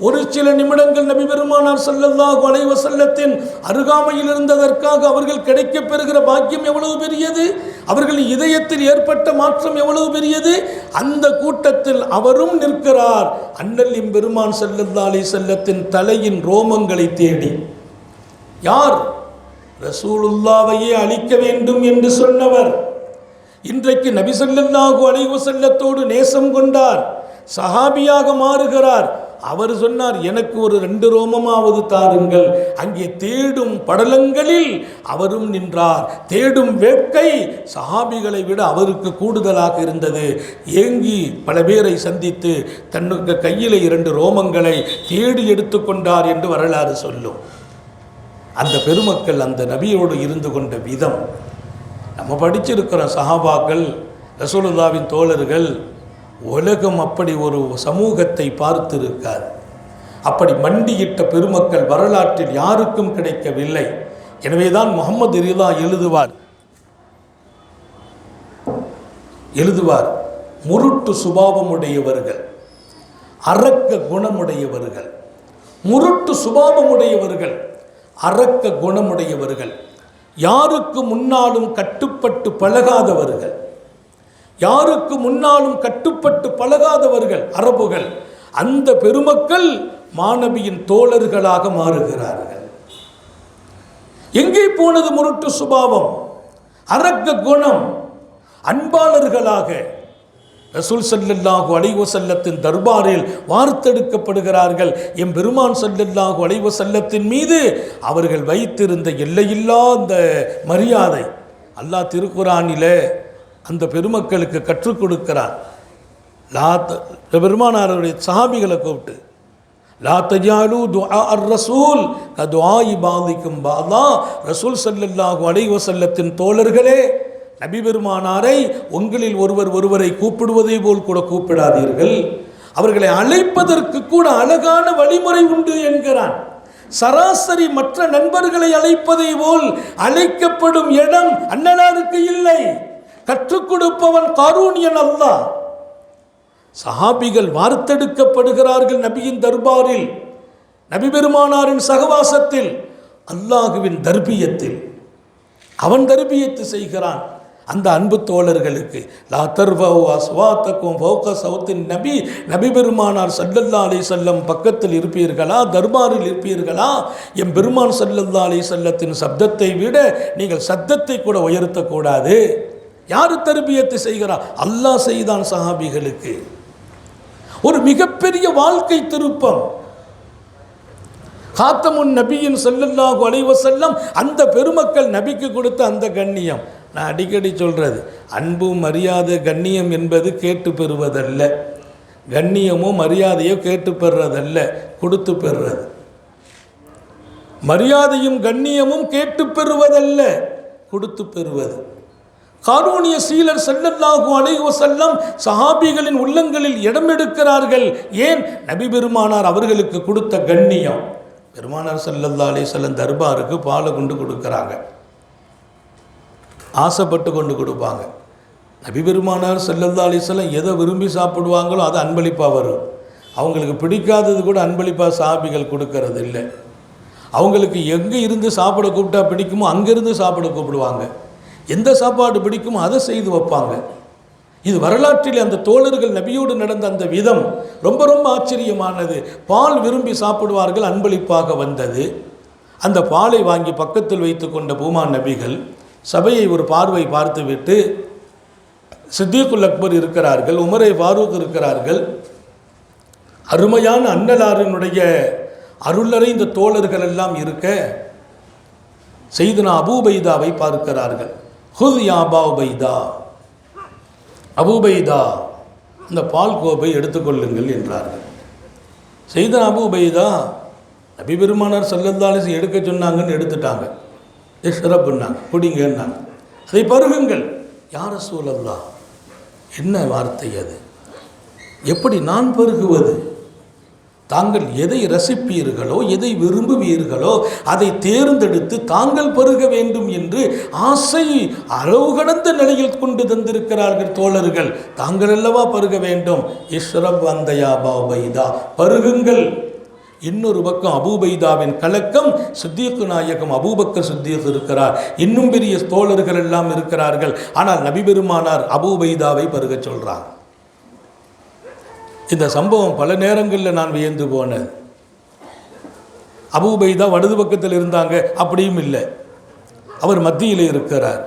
ஒரு சில நிமிடங்கள் நபி பெருமானார் ஸல்லல்லாஹு அலைஹி வஸல்லத்தின் அருகாமையில் இருந்ததற்காக அவர்கள் கிடைக்கப் பெறுகிற பாக்கியம் எவ்வளவு பெரியது, அவர்கள் இதயத்தில் ஏற்பட்ட மாற்றம் எவ்வளவு பெரியது. அந்த கூட்டத்தில் அவரும் நிற்கிறார். அண்ணல் பெருமான் ஸல்லல்லாஹு அலைஹி வஸல்லத்தின் தலையின் ரோமங்களை தேடி. யார்? ரசூலுல்லாஹ்வையே அழிக்க வேண்டும் என்று சொன்னவர். இன்றைக்கு நபி ஸல்லல்லாஹு அலைஹி வஸல்லத்தோடு நேசம் கொண்டார், சஹாபியாக மாறுகிறார். அவர் சொன்னார், எனக்கு ஒரு 2 ரோமமாவது தாருங்கள். அங்கே தேடும் படலங்களில் அவரும் நின்றார். தேடும் வேட்கை சஹாபிகளை விட அவருக்கு கூடுதலாக இருந்தது. ஏங்கி பல பேரை சந்தித்து தன்னுக்கு கையில் 2 ரோமங்களை தேடி எடுத்துக்கொண்டார் என்று வரலாறு சொல்லும். அந்த பெருமக்கள் அந்த நபியோடு இருந்து கொண்ட விதம் நம்ம படிச்சிருக்கிற சஹாபாக்கள், ரசூலுல்லாஹ்வின் தோழர்கள். உலகம் அப்படி ஒரு சமூகத்தை பார்த்திருக்கார். அப்படி மண்டியிட்ட பெருமக்கள் வரலாற்றில் யாருக்கும் கிடைக்கவில்லை. எனவேதான் முஹம்மது ரிதா எழுதுவார், முருட்டு சுபாவமுடையவர்கள், அரக்க குணமுடையவர்கள். முருட்டு சுபாவமுடையவர்கள், அரக்க குணமுடையவர்கள், யாருக்கு முன்னாலும் கட்டுப்பட்டு பழகாதவர்கள், யாருக்கு முன்னாலும் கட்டுப்பட்டு பழகாதவர்கள் அரபுகள். அந்த பெருமக்கள் மாணவியின் தோழர்களாக மாறுகிறார்கள். எங்கே போனது முருட்டு சுபாவம், அரக்க குணம்? அன்பாளர்களாக ரசூல் ஸல்லல்லாஹு அலைஹி வஸல்லத்தின் தர்பாரில் வார்த்தெடுக்கப்படுகிறார்கள். எம் பெருமான் ஸல்லல்லாஹு அலைஹி வஸல்லத்தின் மீது அவர்கள் வைத்திருந்த எல்லையில்லா அந்த மரியாதை அல்லாஹ் திருக்குர்ஆனிலே அந்த பெருமக்களுக்கு கற்றுக் கொடுக்கிறான். பெருமானாருடைய சஹாபிகளை கூப்பிட்டு, லா தஜாலு துஆ அர்-ரசூல் கதுஆஇ பாதிக்கும் பாதா. ரசூல் ஸல்லல்லாஹு அலைஹி வஸல்லத்தின் தோழர்களே, நபி பெருமானாரை உங்களில் ஒருவரை கூப்பிடுவதை போல் கூட கூப்பிடாதீர்கள். அவர்களை அழைப்பதற்கு கூட அழகான வழிமுறை உண்டு என்கிறான். சராசரி மற்ற நண்பர்களை அழைப்பதை போல் அழைக்கப்படும் இடம் அண்ணலாருக்கு இல்லை. கற்றுக் கொடுப்பவன் காரூணியன் அல்லாஹ். சஹாபிகள் வார்த்தெடுக்கப்படுகிறார்கள் நபியின் தர்பாரில், நபி பெருமானாரின் சகவாசத்தில், அல்லாஹுவின் தர்பியத்தில். அவன் தர்பியத்து செய்கிறான் அந்த அன்பு தோழர்களுக்கு. லா தர்ஃபஉ அஸ்வாத்தக்கும் ஃபௌக சௌத்தின் நபி, நபி பெருமானார் ஸல்லல்லாஹு அலைஹி வஸல்லம் பக்கத்தில் இருப்பீர்களா, தர்பாரில் இருப்பீர்களா? எம் பெருமான் ஸல்லல்லாஹு அலைஹி வஸல்லத்தின் சப்தத்தை விட நீங்கள் சத்தத்தை கூட உயர்த்தக்கூடாது. யார் தர்பியத்து செய்கிறார்? அல்லாஹ் செய்தான் சஹாபிகளுக்கு. ஒரு மிகப்பெரிய வாழ்க்கை திருப்பம். காத்தமுன் நபியின் ஸல்லல்லாஹு அலைஹி வஸல்லம் அந்த பெருமக்கள் நபிக்கு கொடுத்த அந்த கண்ணியம். நான் அடிக்கடி சொல்கிறது, அன்பு மரியாதை கண்ணியம் என்பது கேட்டு பெறுவதல்ல. கண்ணியமோ மரியாதையோ கேட்டு பெறுறதல்ல, கொடுத்து பெறுறது. மரியாதையும் கண்ணியமும் கேட்டு பெறுவதல்ல, கொடுத்து பெறுவது. காரூணிய சீலர் ஸல்லல்லாஹு அலைஹி வஸல்லம் சஹாபிகளின் உள்ளங்களில் இடம் எடுக்கிறார்கள். ஏன்? நபி பெருமானார் அவர்களுக்கு கொடுத்த கண்ணியம். பெருமானார் ஸல்லல்லாஹு அலைஹி வஸல்லம் தர்பாருக்கு பாலை கொண்டு கொடுக்குறாங்க, ஆசைப்பட்டு கொண்டு கொடுப்பாங்க. நபி பெருமானார் ஸல்லல்லாஹு அலைஹி வஸல்லம் எதை விரும்பி சாப்பிடுவாங்களோ அது அன்பளிப்பாக வரும். அவங்களுக்கு பிடிக்காதது கூட அன்பளிப்பாக சஹாபிகள் கொடுக்கறது இல்லை. அவங்களுக்கு எங்கே இருந்து சாப்பிட கூப்பிட்டா பிடிக்குமோ அங்கேருந்து சாப்பிட கூப்பிடுவாங்க. எந்த சாப்பாடு பிடிக்குமோ அதை செய்து வைப்பாங்க. இது வரலாற்றில் அந்த தோழர்கள் நபியோடு நடந்த அந்த விதம் ரொம்ப ரொம்ப ஆச்சரியமானது. பால் விரும்பி சாப்பிடுவார்கள், அன்பளிப்பாக வந்தது. அந்த பாலை வாங்கி பக்கத்தில் வைத்து கொண்ட பூமான் நபிகள் சபையை ஒரு பார்வை பார்த்துவிட்டு, சித்திகுல் அக்பர் இருக்கிறார்கள், உமரே ஃபாரூக் இருக்கிறார்கள், அருமையான அன்னலாரினுடைய அருளரை இந்த தோழர்கள் எல்லாம் இருக்க, செய்தனா அபூபைதாவை பார்க்கிறார்கள். ஹுத் யா அபா உபைதா, அபூபைதா இந்த பால் கோப்பை எடுத்துக்கொள்ளுங்கள் என்றார்கள். செய்தனா அபூபைதா நபி பெருமானார் ஸல்லல்லாஹு அலைஹி வஸல்லம் எடுக்க சொன்னாங்கன்னு எடுத்துட்டாங்க. இஷ்ரப்னாங்க, குடிங்கன்னாங்க. அதை பருகுங்கள். யா ரசூலல்லாஹ், என்ன வார்த்தை அது? எப்படி நான் பருகுவது? தாங்கள் எதை ரசிப்பீர்களோ, எதை விரும்புவீர்களோ அதை தேர்ந்தெடுத்து தாங்கள் பருக வேண்டும் என்று ஆசை அளவு கடந்த நிலையில் கொண்டு தந்திருக்கிறார்கள் தோழர்கள். தாங்கள் அல்லவா பருக வேண்டும். இஷ்ரப் அந்த யா அபா உபைதா, பருகுங்கள். இன்னொரு பக்கம் அபூபைதாவின் கலக்கம், சித்திக் நாயகம் அபூபக்கர் சித்திக் இருக்கிறார், இன்னும் பெரிய தோழர்கள் எல்லாம் இருக்கிறார்கள். ஆனால் நபி பெருமானார் அபூபைதாவை பருக சொல்றார். இந்த சம்பவம் பல நேரங்களில் நான் வியந்து போனேன். அபூபைதா வலது பக்கத்தில் இருந்தாங்க அப்படியும் இல்லை, அவர் மத்தியில் இருக்கிறார்.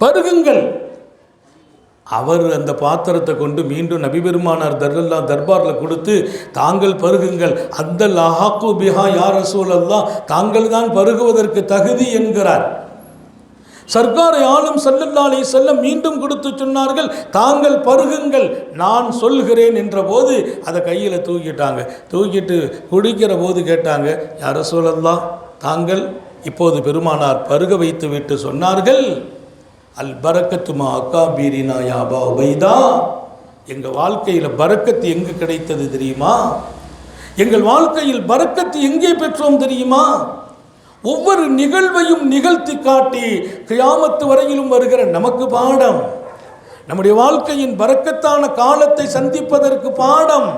பருகுங்கள். அவர் அந்த பாத்திரத்தை கொண்டு மீண்டும் நபி பெருமானார் தர்பாரில் கொடுத்து, தாங்கள் பருகுங்கள். அந்த லஹாக்கு பிஹா யா ரசூலல்லாஹ், தாங்கள் தான் பருகுவதற்கு தகுதி என்கிறார். சர்க்காரை ஆளும் ஸல்லல்லாஹு அலைஹி வஸல்லம் மீண்டும் கொடுத்து சொன்னார்கள், தாங்கள் பருகுங்கள், நான் சொல்கிறேன் என்ற போது அதை கையில் தூக்கிட்டாங்க. தூக்கிட்டு குடிக்கிற போது கேட்டாங்க, யா ரசூலல்லாஹ், தாங்கள் இப்போது பெருமானார் பருக வைத்து விட்டு சொன்னார்கள், அல் பரக்கத்து மா அக்காபீரினா யா அபா உபைதா, எங்கள் வாழ்க்கையில் பரக்கத்து எங்கு கிடைத்தது தெரியுமா? எங்கள் வாழ்க்கையில் பரக்கத்து எங்கே பெற்றோம் தெரியுமா? ஒவ்வொரு நிகழ்வையும் நிகழ்த்தி காட்டி கியாமத்து வரையிலும் வருகிற நமக்கு பாடம், நம்முடைய வாழ்க்கையின் பரக்கத்தான காலத்தை சந்திப்பதற்கு பாடம்.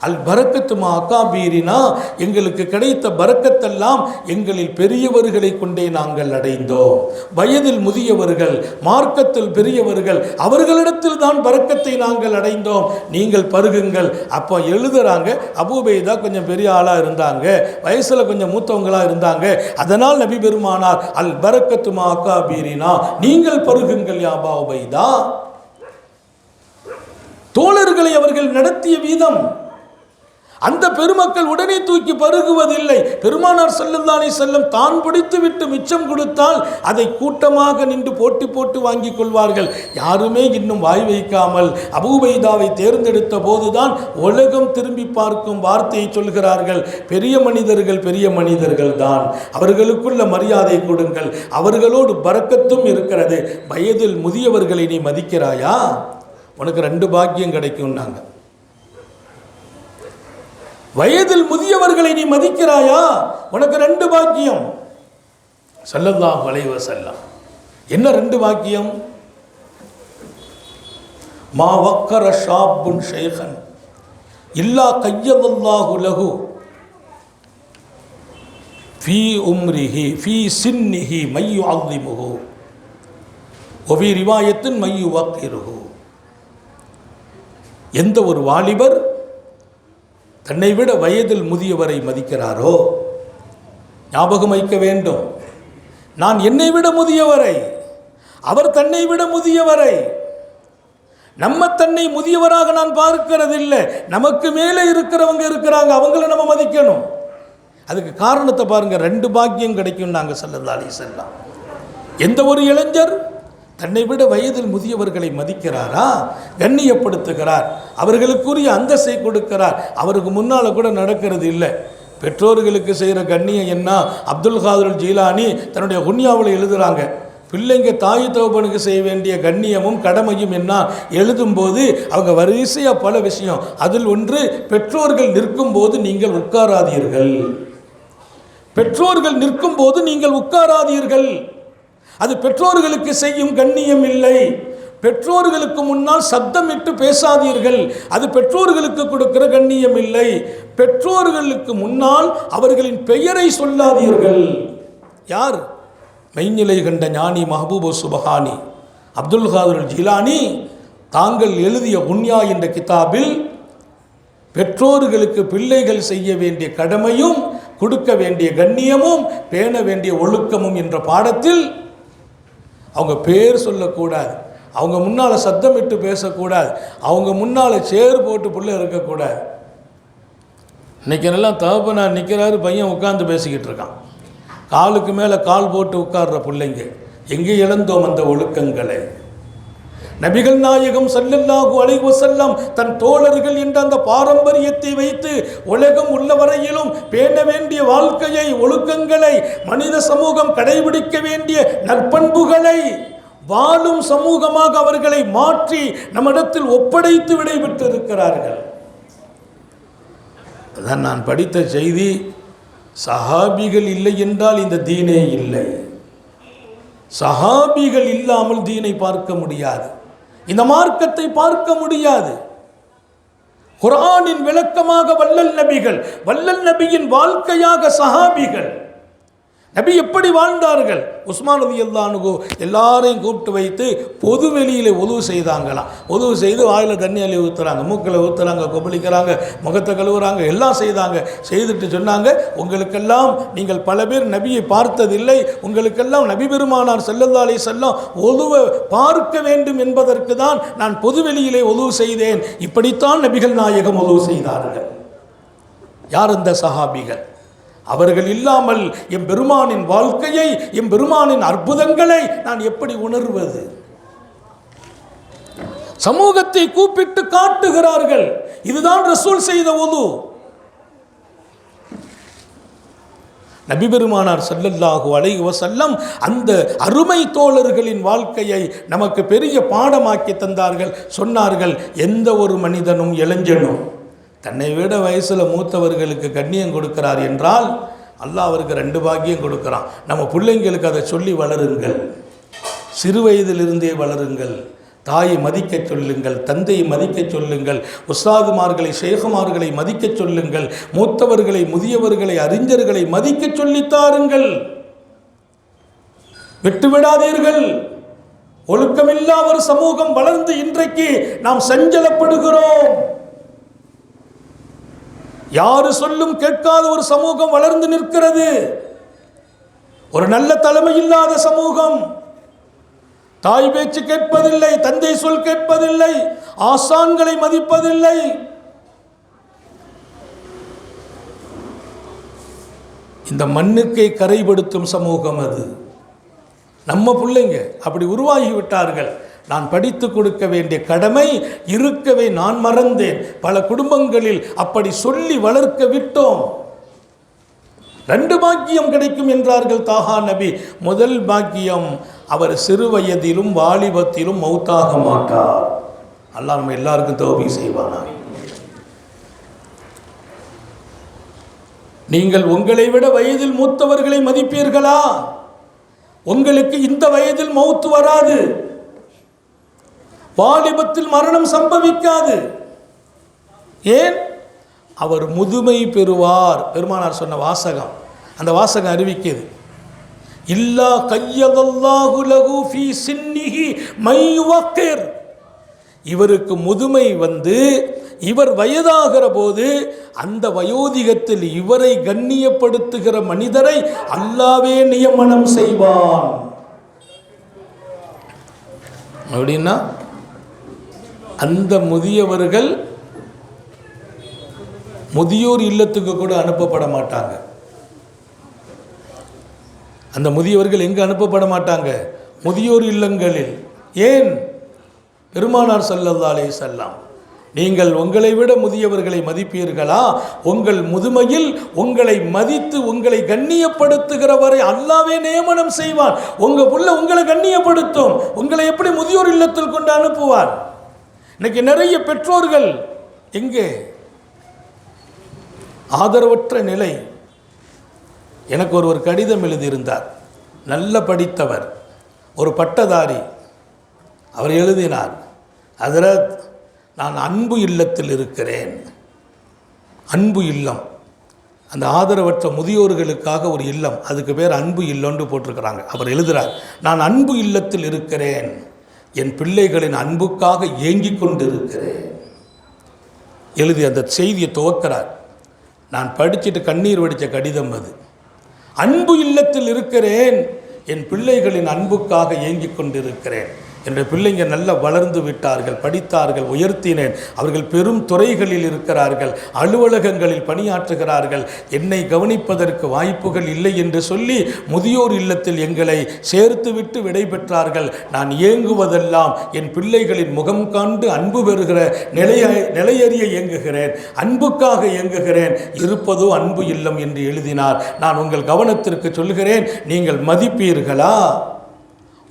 அல் பரக்கத்து மா அக்காபீரினா, எங்களுக்கு கிடைத்த பரக்கத்தெல்லாம் எங்களில் பெரியவர்களை கொண்டே நாங்கள் அடைந்தோம். வயதில் முதியவர்கள், மார்க்கத்தில் பெரியவர்கள், அவர்களிடத்தில் தான் பரக்கத்தை நாங்கள் அடைந்தோம். நீங்கள் பருகுங்கள். அப்போ எழுதுறாங்க, அபூபைதா கொஞ்சம் பெரிய ஆளாக இருந்தாங்க, வயசில் கொஞ்சம் மூத்தவங்களாக இருந்தாங்க. அதனால் நபி பெருமானார் அல் பரக்கத்து மா அக்காபீரினா, நீங்கள் பருகுங்கள் யா அபா உபைதா. தோழர்களை அவர்கள் நடத்திய வீதம், அந்த பெருமக்கள் உடனே தூக்கி பருகுவதில்லை. பெருமானார் ஸல்லல்லாஹு அலைஹி வஸல்லம் தான் பிடித்து விட்டு மிச்சம் கொடுத்தால் அதை கூட்டமாக நின்று போட்டி போட்டு வாங்கி கொள்வார்கள். யாருமே இன்னும் வாய் வைக்காமல் அபூபைதாவை தேர்ந்தெடுத்த போதுதான் உலகம் திரும்பி பார்க்கும் வார்த்தையை சொல்கிறார்கள், பெரிய மனிதர்கள் பெரிய மனிதர்கள் தான், அவர்களுக்குள்ள மரியாதை கொடுங்கள், அவர்களோடு பரக்கத்தும் இருக்கிறது. வயதில் முதியவர்களை நீ மதிக்கிறாயா, உனக்கு 2 பாக்கியம் கிடைக்கும்னாங்க. வயதில் முதியவர்களை நீ மதிக்கிறாயா, உனக்கு 2 பாக்கியம். ஸல்லல்லாஹு அலைஹி வஸல்லம் என்ன 2 பாக்கியம்? மா வக்கர ஷாப்புன் ஷைഖன் இல்லா கய்யதல்லாஹு லஹு ஃபீ உம்ரிஹி ஃபீ சின்னிஹி மை யுஅல்லிமுஹு வ ஃபீ ரிவாயத்தின் மை யுவக்கிருஹு. எந்த ஒரு வாலிபர் தன்னை விட வயதில் முதியவரை மதிக்கிறாரோ, ஞாபகம் வைக்க வேண்டும், நான் என்னை விட முதியவரை, அவர் தன்னை விட முதியவரை. நம்ம தன்னை முதியவராக நான் பார்க்கிறதில்லை, நமக்கு மேலே இருக்கிறவங்க இருக்கிறாங்க, அவங்கள நம்ம மதிக்கணும். அதுக்கு காரணத்தை பாருங்க, 2 பாக்கியம் கிடைக்கும் நாங்கள் ஸல்லல்லாஹு அலைஹி வஸல்லம். எந்த ஒரு இளைஞர் தன்னை விட வயதில் முதியவர்களை மதிக்கிறாரா, கண்ணியப்படுத்துகிறார், அவர்களுக்குரிய அந்தஸ்தை கொடுக்கிறார். அவருக்கு முன்னால் கூட நடக்கிறது இல்லை. பெற்றோர்களுக்கு செய்கிற கண்ணியம் என்ன? அப்துல் காதிர் ஜீலானி தன்னுடைய குன்யாவில் எழுதுகிறாங்க, பிள்ளைங்க தாய் தகப்பனுக்கு செய்ய வேண்டிய கண்ணியமும் கடமையும் என்ன எழுதும்போது அவங்க வரிசையாக பல விஷயம். அதில் ஒன்று, பெற்றோர்கள் நிற்கும் போது நீங்கள் உட்காராதீர்கள், பெற்றோர்கள் நிற்கும் போது நீங்கள் உட்காராதீர்கள், அது பெற்றோர்களுக்கு செய்யும் கண்ணியம் இல்லை. பெற்றோர்களுக்கு முன்னால் சத்தமிட்டு பேசாதீர்கள், அது பெற்றோர்களுக்கு கொடுக்கிற கண்ணியம் இல்லை. பெற்றோர்களுக்கு முன்னால் அவர்களின் பெயரை சொல்லாதீர்கள். யார்? மெய்நிலை கண்ட ஞானி மஹபூபு சுபஹானி அப்துல் காதிர் ஜிலானி தாங்கள் எழுதிய உன்யா என்ற கிதாபில் பெற்றோர்களுக்கு பிள்ளைகள் செய்ய வேண்டிய கடமையும் கொடுக்க வேண்டிய கண்ணியமும் பேண வேண்டிய ஒழுக்கமும் என்ற பாடத்தில் அவங்க பேர் சொல்லக்கூடாது, அவங்க முன்னால் சத்தமிட்டு பேசக்கூடாது, அவங்க முன்னால் சேர் போட்டு பிள்ளை இருக்கக்கூடாது. இன்றைக்கி எல்லாம் தகப்பனார் நிற்கிறாரு, பையன் உட்காந்து பேசிக்கிட்டு இருக்கான், காலுக்கு மேலே கால் போட்டு உட்கார்ற பிள்ளைங்க. எங்கே இழந்தோம் அந்த ஒழுக்கங்களை? நபிகள் நாயகம் ஸல்லல்லாஹு அலைஹி வஸல்லம் தன் தோழர்கள் என்ற அந்த பாரம்பரியத்தை வைத்து உலகம் உள்ளவரையிலும் பேண வேண்டிய வாழ்க்கையை, ஒழுக்கங்களை, மனித சமூகம் கடைபிடிக்க வேண்டிய நற்பண்புகளை வாழும் சமூகமாக அவர்களை மாற்றி நம்மிடத்தில் ஒப்படைத்து விடைபெற்றிருக்கிறார்கள். அதான் நான் படித்த செய்தி. சஹாபிகள் இல்லை என்றால் இந்த தீனே இல்லை. சஹாபிகள் இல்லாமல் தீனை பார்க்க முடியாது, இந்த மார்க்கத்தை பார்க்க முடியாது. குர்ஆனின் விளக்கமாக வல்லல் நபிகள், வல்லல் நபியின் வாழ்க்கையாக சஹாபிகள். நபி எப்படி வாழ்ந்தார்கள்? உஸ்மான் ரலியல்லாஹு அன்ஹு எல்லாரையும் கூப்பிட்டு வைத்து பொது வெளியில் உதவு செய்தாங்களாம். உதவு செய்து வாயில் தண்ணி அள்ளி ஊற்றுறாங்க, மூக்கில் ஊற்றுறாங்க, கொப்பளிக்கிறாங்க, முகத்தை கழுவுறாங்க, எல்லாம் செய்தாங்க. செய்துட்டு சொன்னாங்க, உங்களுக்கெல்லாம் நீங்கள் பல பேர் நபியை பார்த்ததில்லை, உங்களுக்கெல்லாம் நபி பெருமானார் ஸல்லல்லாஹு அலைஹி வஸல்லம் உதுவை பார்க்க வேண்டும் என்பதற்கு தான் நான் பொது வெளியிலே உதவு செய்தேன். இப்படித்தான் நபிகள் நாயகம் உதவு செய்தார்கள். யார் இந்த சஹாபிகள்? அவர்கள் இல்லாமல் எம் பெருமானின் வாழ்க்கையை, எம் பெருமானின் அற்புதங்களை நான் எப்படி உணர்வது? சமூகத்தை கூப்பிட்டு காட்டுகிறார்கள், இதுதான் ரசூல் செய்த உது. நபி பெருமானார் ஸல்லல்லாஹு அலைஹி வஸல்லம் அந்த அருமை தோழர்களின் வாழ்க்கையை நமக்கு பெரிய பாடமாக்கி தந்தார்கள். சொன்னார்கள், எந்த ஒரு மனிதனும் இளைஞனும் தன்னை விட வயசில் மூத்தவர்களுக்கு கண்ணியம் கொடுக்கிறார் என்றால் அல்லாஹ் அவருக்கு 2 பாக்கியம் கொடுக்குறான். நம்ம பிள்ளைங்களுக்கு அதை சொல்லி வளருங்கள், சிறு வயதிலிருந்தே வளருங்கள். தாயை மதிக்க சொல்லுங்கள், தந்தையை மதிக்க சொல்லுங்கள், உஸ்தாதுமார்களை, ஷேகுமார்களை மதிக்க சொல்லுங்கள், மூத்தவர்களை, முதியவர்களை, அறிஞர்களை மதிக்க சொல்லித்தாருங்கள். விட்டுவிடாதீர்கள். ஒழுக்கமில்லா ஒரு சமூகம் வளர்ந்து இன்றைக்கு நாம் சஞ்சலப்படுகிறோம். யாரு சொல்லும் கேட்காத ஒரு சமூகம் வளர்ந்து நிற்கிறது. ஒரு நல்ல தலைமை இல்லாத சமூகம். தாய் பேச்சு கேட்பதில்லை, தந்தை சொல் கேட்பதில்லை, ஆசான்களை மதிப்பதில்லை. இந்த மண்ணுக்கை கரைபடுத்தும் சமூகம் அது. நம்ம பிள்ளைங்க அப்படி உருவாகிவிட்டார்கள். நான் படித்து கொடுக்க வேண்டிய கடமை இருக்கவே நான் மறந்தேன். பல குடும்பங்களில் அப்படி சொல்லி வளர்க்க விட்டோம். 2 பாக்கியம் கிடைக்கும் என்றார்கள் தாஹா நபி. முதல் பாக்கியம், அவர் சிறு வயதிலும் வாலிபத்திலும் மௌத்தாக மாட்டார். அல்லாஹ் நம்ம எல்லாருக்கும் தௌபீக் செய்வானா. நீங்கள் உங்களை விட வயதில் மூத்தவர்களை மதிப்பீர்களா? உங்களுக்கு இந்த வயதில் மௌத்து வராது, வாலிபத்தில் மரணம் சம்பவிக்காது. ஏன்? அவர் முதுமை பெறுவார். பெருமானார் சொன்ன வாசகம், அந்த வாசகம் அறிவிக்கிறது. இல்லா கையதல்லாஹு லஹு ஃபீ சின்னிஹி மை யுவக்கிர். இவருக்கு முதுமை வந்து இவர் வயதாகிற போது அந்த வயோதிகத்தில் இவரை கண்ணியப்படுத்துகிற மனிதரை அல்லாஹ்வே நியமனம் செய்வான். அப்படின்னா அந்த முதியவர்கள் முதியோர் இல்லத்துக்கு கூட அனுப்பப்பட மாட்டாங்க. அந்த முதியவர்கள் எங்கே அனுப்பப்பட மாட்டாங்க? முதியோர் இல்லங்களில். ஏன்? பெருமானார் ஸல்லல்லாஹு அலைஹி வஸல்லம், நீங்கள் உங்களை விட முதியவர்களை மதிப்பீர்களா? உங்கள் முதுமையில் உங்களை மதித்து உங்களை கண்ணியப்படுத்துகிறவரை அல்லாஹ்வே நியமனம் செய்வான். உங்களை கண்ணியப்படுத்தும். உங்களை எப்படி முதியோர் இல்லத்தில் கொண்டு அனுப்புவார்? இன்னைக்கு நிறைய பெற்றோர்கள் எங்கே? ஆதரவற்ற நிலை. எனக்கு ஒரு கடிதம் எழுதியிருந்தார். நல்ல படித்தவர், ஒரு பட்டதாரி. அவர் எழுதினார், ஹஜ்ரத் நான் அன்பு இல்லத்தில் இருக்கிறேன். அன்பு இல்லம், அந்த ஆதரவற்ற முதியோர்களுக்காக ஒரு இல்லம், அதுக்கு பேர் அன்பு இல்லம்னு போட்டிருக்கிறாங்க. அவர் எழுதுகிறார், நான் அன்பு இல்லத்தில் இருக்கிறேன், என் பிள்ளைகளின் அன்புக்காக ஏங்கிக் கொண்டிருக்கிறேன். எழுதி அந்த செய்தியை துவக்கிறார். நான் படிச்சுட்டு கண்ணீர் வடித்த கடிதம் அது. அன்பு இல்லத்தில் இருக்கிறேன், என் பிள்ளைகளின் அன்புக்காக ஏங்கிக் கொண்டிருக்கிறேன். என்னுடைய பிள்ளைங்க நல்லா வளர்ந்து விட்டார்கள், படித்தார்கள், உயர்த்தினேன். அவர்கள் பெரும் துறைகளில் இருக்கிறார்கள், அலுவலகங்களில் பணியாற்றுகிறார்கள். என்னை கவனிப்பதற்கு வாய்ப்புகள் இல்லை என்று சொல்லி முதியோர் இல்லத்தில் எங்களை சேர்த்துவிட்டு விடை பெற்றார்கள். நான் ஏங்குவதெல்லாம் என் பிள்ளைகளின் முகம் காண்டு அன்பு பெறுகிற நிலையறிய இயங்குகிறேன், அன்புக்காக இயங்குகிறேன். இருப்பதோ அன்பு இல்லம் என்று எழுதினார். நான் உங்கள் கவனத்திற்கு சொல்கிறேன், நீங்கள் மதிப்பீர்களா?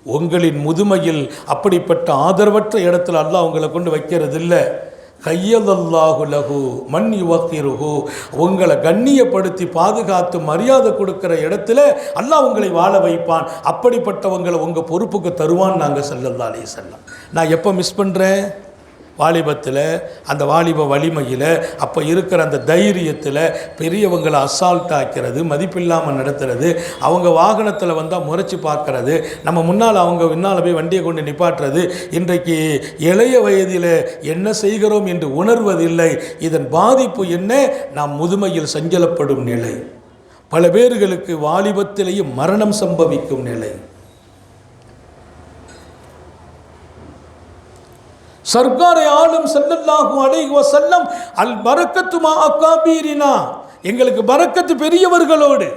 உங்களின் முதுமையில் அப்படிப்பட்ட ஆதரவற்ற இடத்துல அல்லாஹ் உங்களை கொண்டு வைக்கிறது இல்லை. கையதல்லாஹு லஹு மன் யுவக்கிருஹு, உங்களை கண்ணியப்படுத்தி பாதுகாத்து மரியாதை கொடுக்கிற இடத்துல அல்லாஹ் உங்களை வாழ வைப்பான். அப்படிப்பட்டவங்களை உங்கள் பொறுப்புக்கு தருவான்னு நாங்கள் ஸல்லல்லாஹு அலைஹி வஸல்லம். நான் எப்போ மிஸ் பண்ணுறேன்? வாலிபத்தில், அந்த வாலிப வலிமையில், அப்போ இருக்கிற அந்த தைரியத்தில் பெரியவங்களை அசால்ட் ஆக்கிறது, மதிப்பில்லாமல் நடத்துறது, அவங்க வாகனத்தில் வந்தால் முறைச்சி பார்க்கறது, நம்ம முன்னால் அவங்க முன்னால் போய் வண்டியை கொண்டு நிப்பாட்டுறது. இன்றைக்கு இளைய வயதில் என்ன செய்கிறோம் என்று உணர்வதில்லை. இதன் பாதிப்பு என்ன? நாம் முதுமையில் சஞ்சலப்படும் நிலை, பல பேர்களுக்கு வாலிபத்திலேயே மரணம் சம்பவிக்கும் நிலை. சர்க்காரை ஆளும் ஸல்லல்லாஹு அலைஹி வஸல்லம் அல் பரக்கத்து மா அகாபீரினா, எங்களுக்கு பரக்கத்து பெரியவர்களோடு.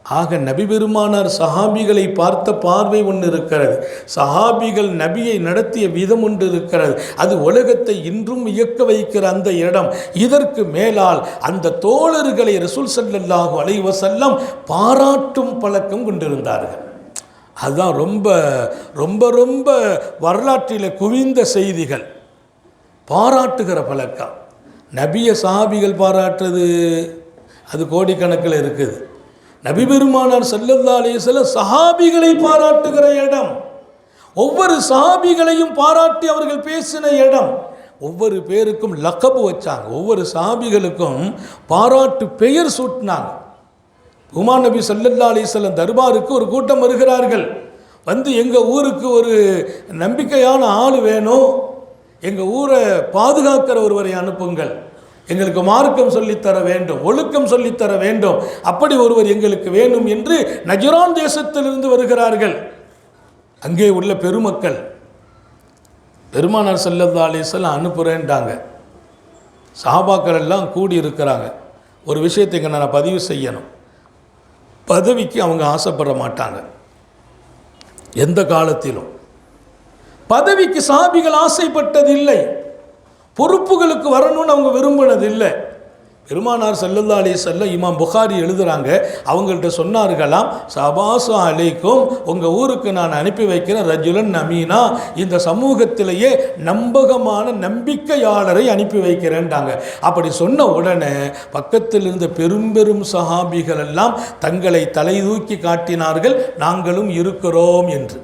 ஆக நபி பெருமானார் சஹாபிகளை பார்த்த பார்வை ஒன்று இருக்கிறது, சஹாபிகள் நபியை நடத்திய விதம் ஒன்று இருக்கிறது. அது உலகத்தை இன்றும் இயக்க வைக்கிற அந்த இடம். இதற்கு மேலால் அந்த தோழர்களை ரசூல் ஸல்லல்லாஹு அலைஹி வஸல்லம் பாராட்டும் பழக்கம் கொண்டிருந்தார்கள். அதுதான் ரொம்ப ரொம்ப ரொம்ப வரலாற்றில் குவிந்த செய்திகள். பாராட்டுகிற பழக்கம். நபியை சஹாபிகள் பாராட்டுறது அது கோடிக்கணக்கில் இருக்குது. நபி பெருமானார் ஸல்லல்லாஹு அலைஹி வஸல்லம் சஹாபிகளை பாராட்டுகிற இடம், ஒவ்வொரு சஹாபிகளையும் பாராட்டி அவர்கள் பேசின இடம். ஒவ்வொரு பேருக்கும் லக்கபு வச்சாங்க, ஒவ்வொரு சஹாபிகளுக்கும் பாராட்டு பெயர் சூட்டினாங்க. உமர் நபி ஸல்லல்லாஹு அலைஹி வஸல்லம் தர்பாருக்கு ஒரு கூட்டம் வருகிறார்கள். வந்து எங்கள் ஊருக்கு ஒரு நம்பிக்கையான ஆள் வேணும், எங்கள் ஊரை பாதுகாக்கிற ஒருவரை அனுப்புங்கள், எங்களுக்கு மார்க்கம் சொல்லித்தர வேண்டும், ஒழுக்கம் சொல்லித்தர வேண்டும், அப்படி ஒருவர் எங்களுக்கு வேணும் என்று நஜ்ரான் தேசத்திலிருந்து வருகிறார்கள். அங்கே உள்ள பெருமக்கள் பெருமானார் ஸல்லல்லாஹு அலைஹி வஸல்லம் அனுப்புகிறேன்ட்டாங்க. சஹாபாக்கள் எல்லாம் கூடி இருக்கிறாங்க. ஒரு விஷயத்தை இங்கே நான் பதிவு செய்யணும். பதவிக்கு அவங்க ஆசைப்பட மாட்டாங்க, எந்த காலத்திலும். பதவிக்கு சஹாபிகள் ஆசைப்பட்டதில்லை, பொறுப்புகளுக்கு வரணும்னு அவங்க விரும்பினதில்லை. பெருமானார் ஸல்லல்லாஹு அலைஹி வஸல்லம் இமாம் புகாரி எழுதுகிறாங்க, அவங்கள்ட்ட சொன்னார்களாம், சபாசு அலைக்கும், உங்கள் ஊருக்கு நான் அனுப்பி வைக்கிறேன் ரஜுலன் அமீனா, இந்த சமூகத்திலேயே நம்பகமான நம்பிக்கையாளரை அனுப்பி வைக்கிறேன்ட்டாங்க. அப்படி சொன்ன உடனே பக்கத்தில் இருந்த பெரும் பெரும் சஹாபிகள் எல்லாம் தங்களை தலை தூக்கி காட்டினார்கள், நாங்களும் இருக்கிறோம் என்று.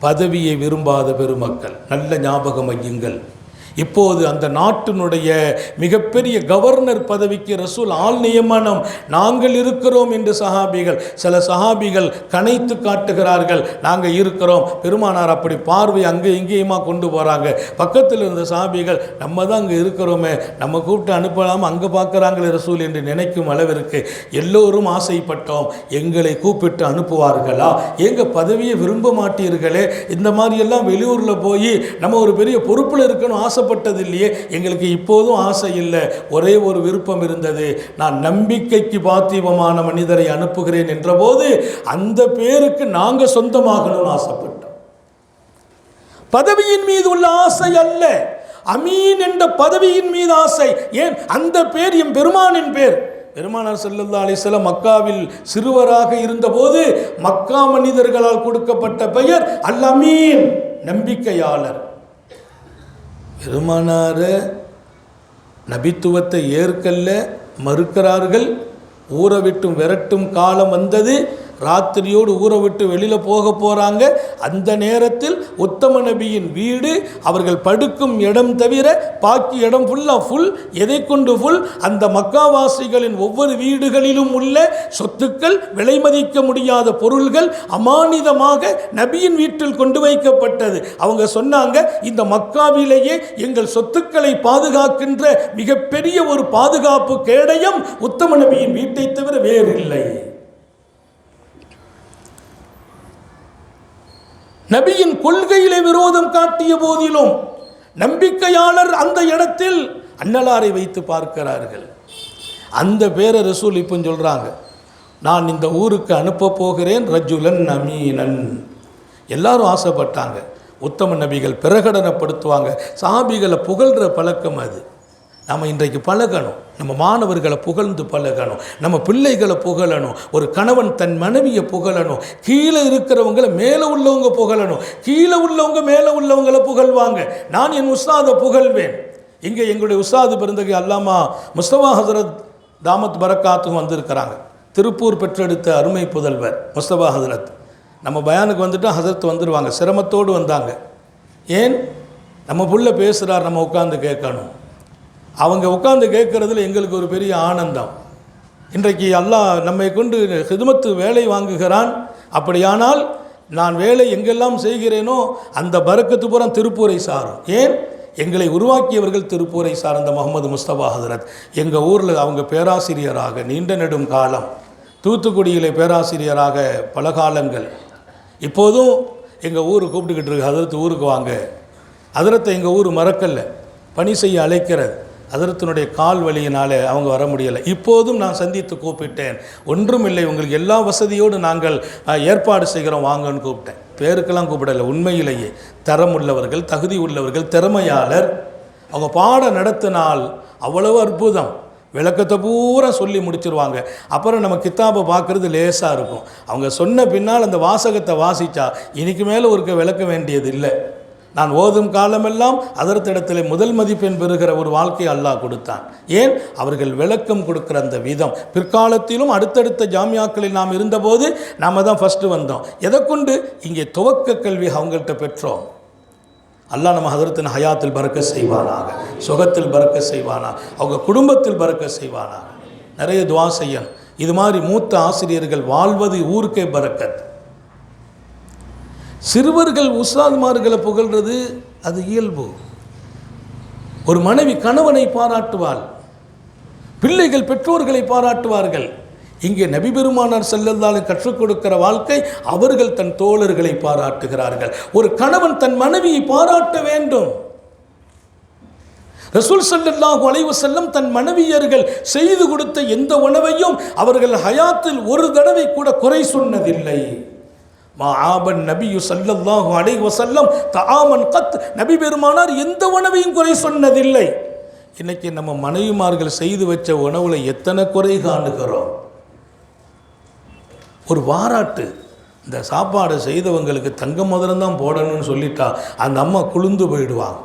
பதவியை விரும்பாத பெருமக்கள் நல்ல ஞாபகம் வையுங்கள். இப்போது அந்த நாட்டினுடைய மிகப்பெரிய கவர்னர் பதவிக்கு ரசூல் ஆள் நியமனம், நாங்கள் இருக்கிறோம் என்று சஹாபிகள், சில சஹாபிகள் கனைத்து காட்டுகிறார்கள், நாங்கள் இருக்கிறோம். பெருமானார் அப்படி பார்வை அங்கே இங்கேயுமா கொண்டு போகிறாங்க. பக்கத்தில் இருந்த சஹாபிகள், நம்ம தான் அங்கே இருக்கிறோமே, நம்ம கூப்பிட்டு அனுப்பலாமல் அங்கே பார்க்குறாங்களே ரசூல் என்று நினைக்கும் அளவிற்கு எல்லோரும் ஆசைப்பட்டோம். எங்களை கூப்பிட்டு அனுப்புவார்களா? எங்கள் பதவியை விரும்ப மாட்டீர்களே, இந்த மாதிரியெல்லாம் வெளியூரில் போய் நம்ம ஒரு பெரிய பொறுப்பில் இருக்கணும் ஆசைப்பட்டது இல்லையே, எங்களுக்கு இப்போதும் ஆசை இல்லை. ஒரே ஒரு விருப்பம் இருந்தது, நான் நம்பிக்கைக்கு பாத்தியமான மனிதரை அனுப்புகிறேன் என்ற போது அந்த பேருக்கு நாங்கள் சொந்தமாகணும்னு ஆசைப்பட்டோம். பதவியின் மீது உள்ள ஆசை அல்ல, அமீன் என்ற பதவியின் மீது ஆசை. ஏன்? அந்த பேர் எம் பெருமானின் பேர். பெருமானார் ஸல்லல்லாஹு அலைஹி வஸல்லம் மக்காவில் சிறுவராக இருந்தபோது மக்கா மனிதர்களால் கொடுக்கப்பட்ட பெயர் அல் அமீன், நம்பிக்கையாளர். பெருமானார நபித்துவத்தை ஏற்கல்ல மறுக்கிறார்கள். ஊரை விட்டும் விரட்டும் காலம் வந்தது. ராத்திரியோடு ஊரை விட்டு வெளியில் போகிறாங்க. அந்த நேரத்தில் உத்தம நபியின் வீடு அவர்கள் படுக்கும் இடம் தவிர பாக்கி இடம் ஃபுல். எதை கொண்டு ஃபுல்? அந்த மக்காவாசிகளின் ஒவ்வொரு வீடுகளிலும் உள்ள சொத்துக்கள், விலை மதிக்க முடியாத பொருள்கள் அமானிதமாக நபியின் வீட்டில் கொண்டு வைக்கப்பட்டது. அவங்க சொன்னாங்க, இந்த மக்காவிலேயே எங்கள் சொத்துக்களை பாதுகாக்கின்ற மிகப்பெரிய ஒரு பாதுகாப்பு கேடயம் உத்தம நபியின் வீட்டை தவிர வேறு இல்லை. நபியின் கொள்கையிலே விரோதம் காட்டிய போதிலும் நம்பிக்கையாளர் அந்த இடத்தில் அன்னலாரை வைத்து பார்க்கிறார்கள். அந்த பேரை ரசூல் இப்போ சொல்றாங்க, நான் இந்த ஊருக்கு அனுப்ப போகிறேன் ரஜுலன் அமீனன். எல்லாரும் ஆசைப்பட்டாங்க. உத்தம நபிகள் பிரகடனப்படுத்துவாங்க. சஹாபிகளை புகழ்கிற பழக்கம் அது நம்ம இன்றைக்கு பழகணும். நம்ம மாணவர்களை புகழ்ந்து பழகணும். நம்ம பிள்ளைகளை புகழணும். ஒரு கணவன் தன் மனைவியை புகழணும். கீழே இருக்கிறவங்களை மேலே உள்ளவங்க புகழணும். கீழே உள்ளவங்க மேலே உள்ளவங்களை புகழ்வாங்க. நான் என் உஸ்தாதை புகழ்வேன். இங்கே எங்களுடைய உஸ்தாது பிறந்தகை அல்லாமா முஸ்தபா ஹசரத் தாமத் பரக்காத்தும் வந்திருக்கிறாங்க. திருப்பூர் பெற்றெடுத்த அருமை புதல்வர் முஸ்தபா ஹசரத். நம்ம பயானுக்கு வந்துட்டு ஹசரத் வந்துடுவாங்க. சிரமத்தோடு வந்தாங்க. ஏன்? நம்ம புள்ள பேசுகிறார், நம்ம உட்காந்து கேட்கணும். அவங்க உட்காந்து கேட்குறதுல எங்களுக்கு ஒரு பெரிய ஆனந்தம். இன்றைக்கு அல்லாஹ் நம்மை கொண்டு ஹிதுமத்து வேலை வாங்குகிறான். அப்படியானால் நான் வேலை எங்கெல்லாம் செய்கிறேனோ அந்த பரக்கத்து பூரா திருப்பூரை சாரும். ஏன்? எங்களை உருவாக்கியவர்கள் திருப்பூரை சார்ந்த முகமது முஸ்தபா ஹசரத். எங்கள் ஊரில் அவங்க பேராசிரியராக நீண்ட நெடும் காலம், தூத்துக்குடியில் பேராசிரியராக பல காலங்கள். இப்போதும் எங்கள் ஊர் கூப்பிட்டுக்கிட்டு இருக்கு, ஹசரத் ஊருக்கு வாங்க. ஹசரத்தை எங்கள் ஊர் மறக்கல்ல, பணி செய்ய அழைக்கிறது. ஹசரத்தினுடைய கால் வலியினால் அவங்க வர முடியலை. இப்போதும் நான் சந்தித்து கூப்பிட்டேன். ஒன்றும் இல்லை, உங்களுக்கு எல்லா வசதியோடு நாங்கள் ஏற்பாடு செய்கிறோம், வாங்கன்னு கூப்பிட்டேன். பேருக்கெல்லாம் கூப்பிடலை, உண்மையிலேயே தரம் உள்ளவர்கள், தகுதி உள்ளவர்கள், திறமையாளர். அவங்க பாடம் நடத்தினால் அவ்வளவு அற்புதம். விளக்கத்தை பூரா சொல்லி முடிச்சிருவாங்க. அப்புறம் நம்ம கித்தாபை பார்க்குறது லேசாக இருக்கும். அவங்க சொன்ன பின்னால் அந்த வாசகத்தை வாசித்தா இன்றைக்கு மேலே ஒரு விளக்க வேண்டியது இல்லை. நான் ஓதும் காலமெல்லாம் அதர்த்திடத்தில் முதல் மதிப்பெண் பெறுகிற ஒரு வாழ்க்கையை அல்லாஹ் கொடுத்தான். ஏன்? அவர்கள் விளக்கம் கொடுக்குற அந்த விதம். பிற்காலத்திலும் அடுத்தடுத்த ஜாமியாக்களில் நாம் இருந்தபோது நாம் தான் ஃபஸ்ட்டு வந்தோம். எதை கொண்டு? இங்கே துவக்க கல்வி அவங்கள்ட்ட பெற்றோம். அல்லாஹ் நம்ம ஹதரத்தின் ஹயாத்தில் பறக்க செய்வானாக, சுகத்தில் பறக்க செய்வானாக, அவங்க குடும்பத்தில் பறக்க செய்வானாக. நிறைய துவா செய்யணும். இது மாதிரி மூத்த ஆசிரியர்கள் வாழ்வது ஊருக்கே பறக்கத். சிறுவர்கள் உஸ்தாதுமார்களை புகழ்றது அது இயல்பு. ஒரு மனைவி கணவனை பாராட்டுவாள், பிள்ளைகள் பெற்றோர்களை பாராட்டுவார்கள். இங்கே நபி பெருமானார் ஸல்லல்லாஹு அலைஹி கற்றுக் கொடுக்கிற வாழ்க்கை, அவர்கள் தன் தோழர்களை பாராட்டுகிறார்கள். ஒரு கணவன் தன் மனைவியை பாராட்ட வேண்டும். ரசூல் ஸல்லல்லாஹு அலைஹி வஸல்லம் தன் மனைவியர்கள் செய்து கொடுத்த எந்த உணவையும் அவர்கள் ஹயாத்தில் ஒரு தடவை கூட குறை சொன்னதில்லை. மாஆபன் நபியு ஸல்லல்லாஹு அலைஹி வஸல்லம் தஆமன் கத், நபி பெருமானார் எந்த உணவையும் குறை சொன்னதில்லை. இன்னைக்கு நம்ம மனைவிமார்கள் செய்து வச்ச உணவுல எத்தனை குறை காணுகிறோம். ஒரு பாராட்டு, இந்த சாப்பாடை செய்தவங்களுக்கு தங்க மோதிரம் தான் போடணும்னு சொல்லிட்டா அந்த அம்மா குளிர்ந்து போயிடுவாங்க.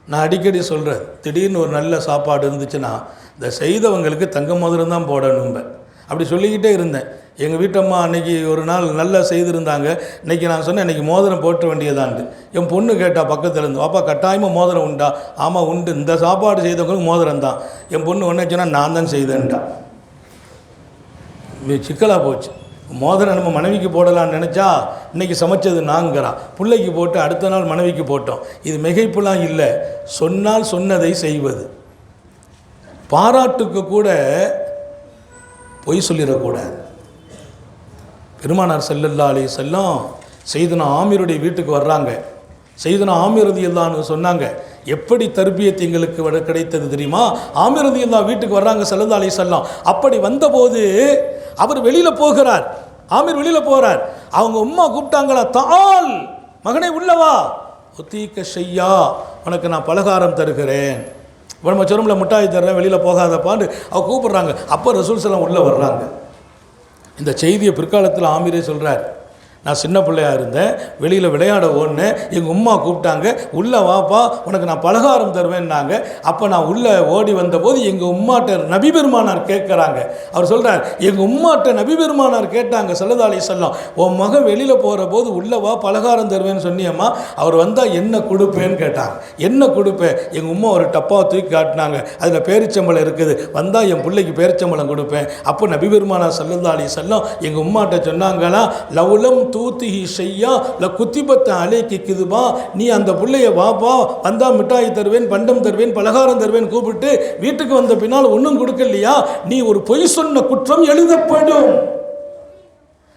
நான் அடிக்கடி சொல்கிறேன், திடீர்னு ஒரு நல்ல சாப்பாடு இருந்துச்சுன்னா இந்த செய்தவங்களுக்கு தங்க மோதிரம் தான் போடணும்ப. அப்படி சொல்லிக்கிட்டே இருந்தேன். எங்கள் வீட்டம்மா அன்றைக்கி ஒரு நாள் நல்லா செய்திருந்தாங்க. இன்றைக்கி நான் சொன்னேன், இன்றைக்கி மோதிரம் போட்ட வேண்டியதான்ட்டு. என் பொண்ணு கேட்டால் பக்கத்தில் இருந்து, அப்பா கட்டாயமாக மோதிரம் உண்டா? ஆமாம் உண்டு, இந்த சாப்பாடு செய்தவங்களுக்கு மோதிரம் தான். என் பொண்ணு ஒன்று சொன்னால் நான் தான் செய்தேன்ட்டா. சிக்கலாக போச்சு. மோதிரம் நம்ம மனைவிக்கு போடலான்னு நினச்சா இன்றைக்கி சமைச்சது நாங்கிறான், பிள்ளைக்கு போட்டு அடுத்த நாள் மனைவிக்கு போட்டோம். இது மிகைப்புலாம் இல்லை, சொன்னால் சொன்னதை செய்வது. பாராட்டுக்கு கூட பொய் சொல்லிடக்கூடாது. பெருமானார் ஸல்லல்லாஹு அலைஹி வஸல்லம் சையதுனா ஆமீருடைய வீட்டுக்கு வர்றாங்க. சையதுனா ஆமீர் ரலியல்லாஹு அன்ஹு சொன்னாங்க, எப்படி தர்பியத் எங்களுக்கு கிடைத்தது தெரியுமா? ஆமீர் ரலியல்லாஹு வீட்டுக்கு வர்றாங்க ஸல்லல்லாஹு அலைஹி வஸல்லம். அப்படி வந்தபோது அவர் வெளியில் போகிறார், ஆமீர் வெளியில் போகிறார். அவங்க உம்மா கூப்பிட்டாங்களா, தால் மகனே உள்ளவா, ஒத்தீக்க ஷையா, உனக்கு நான் பலகாரம் தருகிறேன், நம்ம சொரும்பில் முட்டாய் தர்றேன், வெளியில் போகாதப்பான்னு அவ கூப்பிட்றாங்க. அப்போ ரசூல் ஸல்லல்லாஹு உள்ளே வர்றாங்க. இந்த செய்தியை பிற்காலத்தில் ஆமீரே சொல்கிறார், நான் சின்ன பிள்ளையாக இருந்தேன், வெளியில் விளையாட ஓடினேன், எங்கள் அம்மா கூப்பிட்டாங்க, உள்ளே வாப்பா உனக்கு நான் பலகாரம் தருவேன்னாங்க. அப்போ நான் உள்ளே ஓடி வந்தபோது எங்கள் உம்மாட்ட நபி பெருமானார் கேட்குறாங்க. அவர் சொல்கிறார், எங்கள் உம்மாட்ட நபி பெருமானார் கேட்டாங்க, ஸல்லல்லாஹு அலைஹி வஸல்லம், உன் மகன் வெளியில் போகிற போது உள்ளே வா பலகாரம் தருவேன்னு சொன்னியம்மா, அவர் வந்தால் என்ன கொடுப்பேன்னு கேட்டாங்க. என்ன கொடுப்பேன்? எங்கள் உம்மா ஒரு டப்பா தூக்கி காட்டினாங்க, அதில் பேரிச்சம்பளம் இருக்குது, வந்தால் என் பிள்ளைக்கு பேரிச்சம்பளம் கொடுப்பேன். அப்போ நபி பெருமானார் ஸல்லல்லாஹு அலைஹி வஸல்லம் எங்கள் உம்மாட்ட சொன்னாங்களா, லவுலம் தூத்திஹி ஷையா ல குத்திபத்த அலைக்கு கிதுபா, நீ அந்த பிள்ளைய வாப்பா வந்தா மிட்டாய் தருவேன், பண்டம் தருவேன், பலகாரம் தருவேன் கூப்பிட்டு வீட்டுக்கு வந்த பின்னால் ஒன்றும் கொடுக்கலையா, நீ ஒரு பொய் சொன்ன குற்றம் எழுதப்படும்.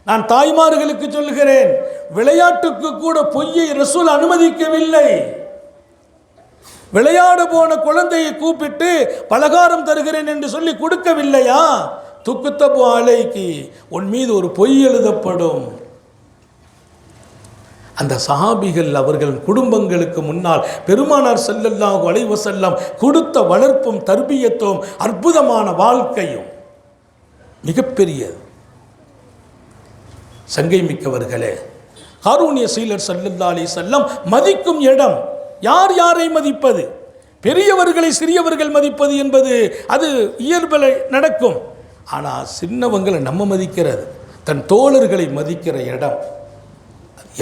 நான் தாய்மார்களுக்கு சொல்கிறேன், விளையாட்டுக்கு கூட பொய்யை ரசூல் அனுமதிக்கவில்லை. விளையாட போன குழந்தையை கூப்பிட்டு பலகாரம் தருகிறேன் என்று சொல்லி கொடுக்கவில்லையா, துக்குத்தபு அலைக்கு, உன் மீது ஒரு பொய் எழுதப்படும். அந்த சஹாபிகள் அவர்கள் குடும்பங்களுக்கு முன்னால் பெருமானார் ஸல்லல்லாஹு அலைஹி வஸல்லம் கொடுத்த வளர்ப்பும் தர்பியத்தும் அற்புதமான வாழ்க்கையும் மிகப்பெரியது. சங்கை மிக்கவர்களே, ஹாரூனிய சீலர் ஸல்லல்லாஹு அலைஹி வஸல்லம் மதிக்கும் இடம், யார் யாரை மதிப்பது, பெரியவர்களை சிறியவர்கள் மதிப்பது என்பது அது இயல்பில் நடக்கும். ஆனால் சின்னவங்களை நம்ம மதிக்கிறது, தன் தோழர்களை மதிக்கிற இடம்,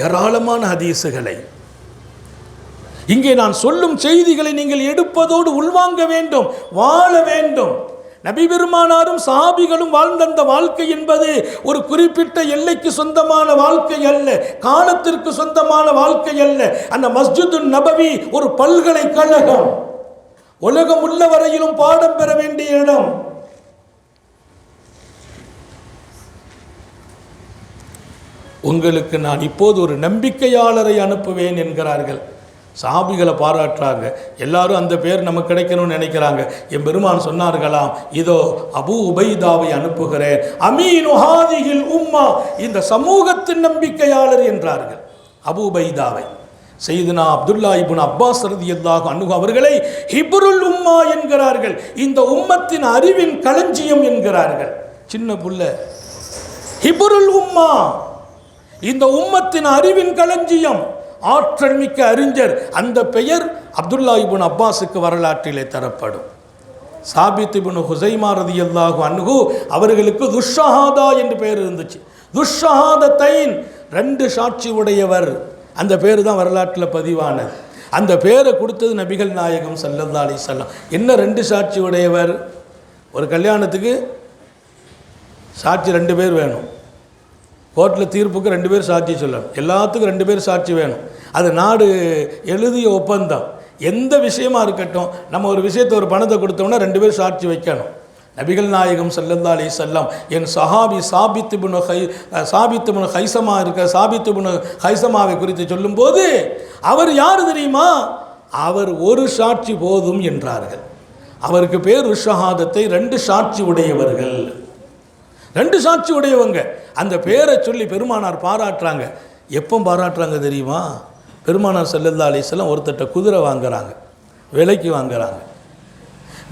ஏராளமான ஹதீசுகளை இங்கே நான் சொல்லும் செய்திகளை நீங்கள் எடுப்பதோடு உள்வாங்க வேண்டும், வாழ வேண்டும். நபி பெருமானாரும் சஹாபிகளும் வாழ்ந்த அந்த வாழ்க்கை என்பது ஒரு குறிப்பிட்ட எல்லைக்கு சொந்தமான வாழ்க்கை அல்ல, காலத்திற்கு சொந்தமான வாழ்க்கை அல்ல. அந்த மஸ்ஜிது நபவி ஒரு பல்கலைக்கழகம், உலகம் உள்ள வரையிலும் பாடம் பெற வேண்டிய இடம். உங்களுக்கு நான் இப்போது ஒரு நம்பிக்கையாளரை அனுப்புவேன் என்கிறார்கள். சஹாபிகளை பாராட்டுறாங்க, எல்லாரும் அந்த பேர் நமக்கு கிடைக்கணும்னு நினைக்கிறாங்க. என் பெருமான் சொன்னார்களாம், இதோ அபூ உபைதாவை அனுப்புகிறேன், அமீனு ஹாதிஹில் உம்மா, இந்த சமூகத்தின் நம்பிக்கையாளர் என்றார்கள். அபூ உபைதாவை சையதுனா அப்துல்லா இப்னு அப்பாஸ் ரலியல்லாஹு அன்ஹு அவர்களை ஹிப்ருல் உம்மா என்கிறார்கள், இந்த உம்மத்தின் அறிவின் களஞ்சியம் என்கிறார்கள். சின்ன புள்ள ஹிப்ருல் உம்மா, இந்த உம்மத்தின் அறிவின் களஞ்சியம், ஆற்றல் மிக்க அறிஞர். அந்த பெயர் அப்துல்லா இப்னு அப்பாஸுக்கு வரலாற்றிலே தரப்படும். சாபித் இப்னு ஹுஸைமா ரலியல்லாஹு அன்ஹு அவர்களுக்கு துஷ்ஷஹாதா என்று பெயர் இருந்துச்சு. துஷ்ஷஹாதத்தைன், 2 சாட்சி உடையவர், அந்த பேர் தான் வரலாற்றில் பதிவானது. அந்த பேரை கொடுத்தது நபிகள் நாயகம் ஸல்லல்லாஹு அலைஹி வஸல்லம். என்ன 2 சாட்சி உடையவர்? ஒரு கல்யாணத்துக்கு சாட்சி 2 பேர் வேணும், கோர்ட்டில் தீர்ப்புக்கு 2 பேர் சாட்சி சொல்லணும், எல்லாத்துக்கும் 2 பேர் சாட்சி வேணும். அது நாடு எழுதிய ஒப்பந்தம். எந்த விஷயமா இருக்கட்டும், நம்ம ஒரு விஷயத்தை ஒரு பணத்தை கொடுத்தோம்னா 2 பேர் சாட்சி வைக்கணும். நபிகள் நாயகம் ஸல்லல்லாஹு அலைஹி வஸல்லம் என் சஹாபி சாபித் இப்னு ஹைஸமா இருக்க சாபித் இப்னு ஹைஸமாவை குறித்து சொல்லும்போது, அவர் யார் தெரியுமா, அவர் ஒரு சாட்சி போதும் என்றார்கள். அவருக்கு பேர் ஷஹாதத்தை, 2 சாட்சி உடையவர்கள், 2 சாட்சி உடையவங்க. அந்த பேரை சொல்லி பெருமானார் பாராட்டுறாங்க. எப்போ பாராட்டுறாங்க தெரியுமா? பெருமானார் ஸல்லல்லாஹு அலைஹி வஸல்லம் ஒருத்தட்ட குதிரை வாங்குறாங்க, விலைக்கு வாங்குறாங்க.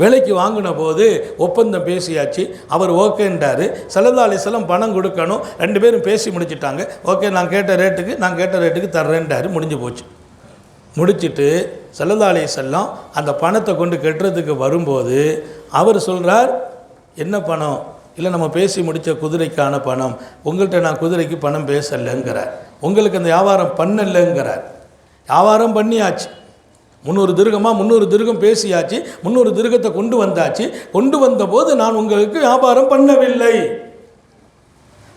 விலைக்கு வாங்கின போது ஒப்பந்தம் பேசியாச்சு, அவர் ஓகேன்றார். ஸல்லல்லாஹு அலைஹி வஸல்லம் பணம் கொடுக்கணும், 2 பேரும் பேசி முடிச்சிட்டாங்க. ஓகே, நான் கேட்ட ரேட்டுக்கு தர்றேன்றாரு. முடிஞ்சு போச்சு. முடிச்சுட்டு ஸல்லல்லாஹு அலைஹி வஸல்லம் அந்த பணத்தை கொண்டு கட்டுறதுக்கு வரும்போது அவர் சொல்கிறார், என்ன பணம்? இல்லை, நம்ம பேசி முடித்த குதிரைக்கான பணம், உங்கள்கிட்ட நான் குதிரைக்கு பணம் பேசலைங்கிறார். உங்களுக்கு அந்த வியாபாரம் பண்ணலைங்கிறார். வியாபாரம் பண்ணியாச்சு, 300 திர்கம் பேசியாச்சு, 300 திர்கத்தை கொண்டு வந்தாச்சு. கொண்டு வந்த போது நான் உங்களுக்கு வியாபாரம் பண்ணவில்லை.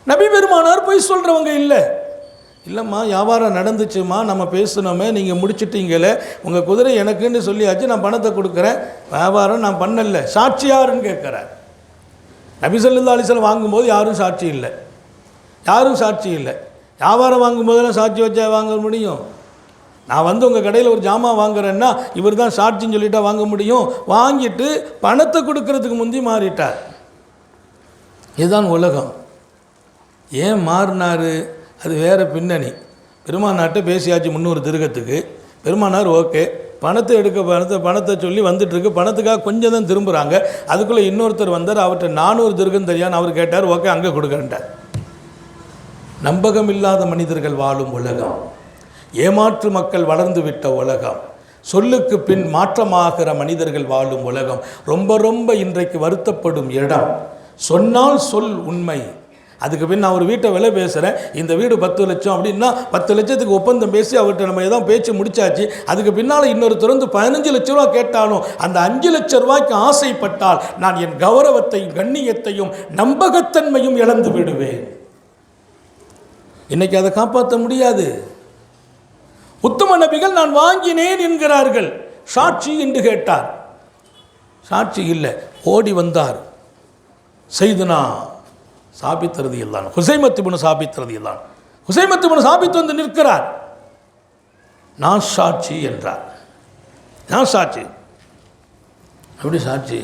நபி பெருமானார் போய் சொல்கிறவங்க இல்லை. இல்லைம்மா, வியாபாரம் நடந்துச்சுமா, நம்ம பேசணுமே, நீங்கள் முடிச்சிட்டீங்களே, உங்கள் குதிரை எனக்குன்னு சொல்லியாச்சு, நான் பணத்தை கொடுக்குறேன், வியாபாரம் நான் பண்ணலை. சாட்சி யாருன்னு கேட்குறார். நபி ஸல்லல்லாஹு அலைஹி வஸல்லம் வாங்கும்போது யாரும் சாட்சி இல்லை. வியாபாரம் வாங்கும்போதெல்லாம் சாட்சி வச்சா வாங்க முடியும்? நான் வந்து உங்கள் கடையில் ஒரு ஜாமான் வாங்குறேன்னா இவர் தான் சாட்சின்னு சொல்லிட்டா வாங்க முடியும்? வாங்கிட்டு பணத்தை கொடுக்கறதுக்கு முந்தி மாறிட்டார். இதுதான் உலகம். ஏன் மாறினார்? அது வேறு பின்னணி. பெருமானார்ட்ட பேசியாச்சு 300 திர்கத்துக்கு. பெருமானார் ஓகே, பணத்தை பணத்தை சொல்லி வந்துட்டுருக்கு. பணத்துக்காக கொஞ்சம் தான் திரும்புகிறாங்க. அதுக்குள்ளே இன்னொருத்தர் வந்தார், அவர்கிட்ட 400 திர்கம் தெரியான்னு அவர் கேட்டார். ஓகே, அங்கே கொடுக்குறேன்ட்டார். நம்பகம் இல்லாத மனிதர்கள் வாழும் உலகம், ஏமாற்று மக்கள் வளர்ந்து விட்ட உலகம், சொல்லுக்கு பின் மாற்றமாகிற மனிதர்கள் வாழும் உலகம். ரொம்ப ரொம்ப இன்றைக்கு வருத்தப்படும் இடம். சொன்னால் சொல் உண்மை, அதுக்கு பின் நான் ஒரு வீட்டை விலை பேசுகிறேன், இந்த வீடு 10 லட்சம் அப்படின்னா 10 லட்சத்துக்கு ஒப்பந்தம் பேசி அவர்கிட்ட நம்ம ஏதாவது பேச்சு முடிச்சாச்சு. அதுக்கு பின்னால் இன்னொரு திறந்து 15 லட்ச ரூபா கேட்டாலும் அந்த 5 லட்ச ரூபாய்க்கு ஆசைப்பட்டால் நான் என் கௌரவத்தையும் கண்ணியத்தையும் நம்பகத்தன்மையும் இழந்து விடுவேன். இன்னைக்கு அதை காப்பாற்ற முடியாது. உத்தம நபிகள் நான் வாங்கினேன் என்கிறார்கள். சாட்சி என்று கேட்டார், சாட்சி இல்லை. ஓடி வந்தார் செய்துனா சாபித் ரலியல்லாஹு அன்ஹு, ஹுசைமத் இப்னு சாபித் ரலியல்லாஹு அன்ஹு. ஹுசைமத் இப்னு சாபித் வந்து நிற்கிறார். நான் சாட்சி என்றார். நான் சாட்சி. எப்படி சாட்சி?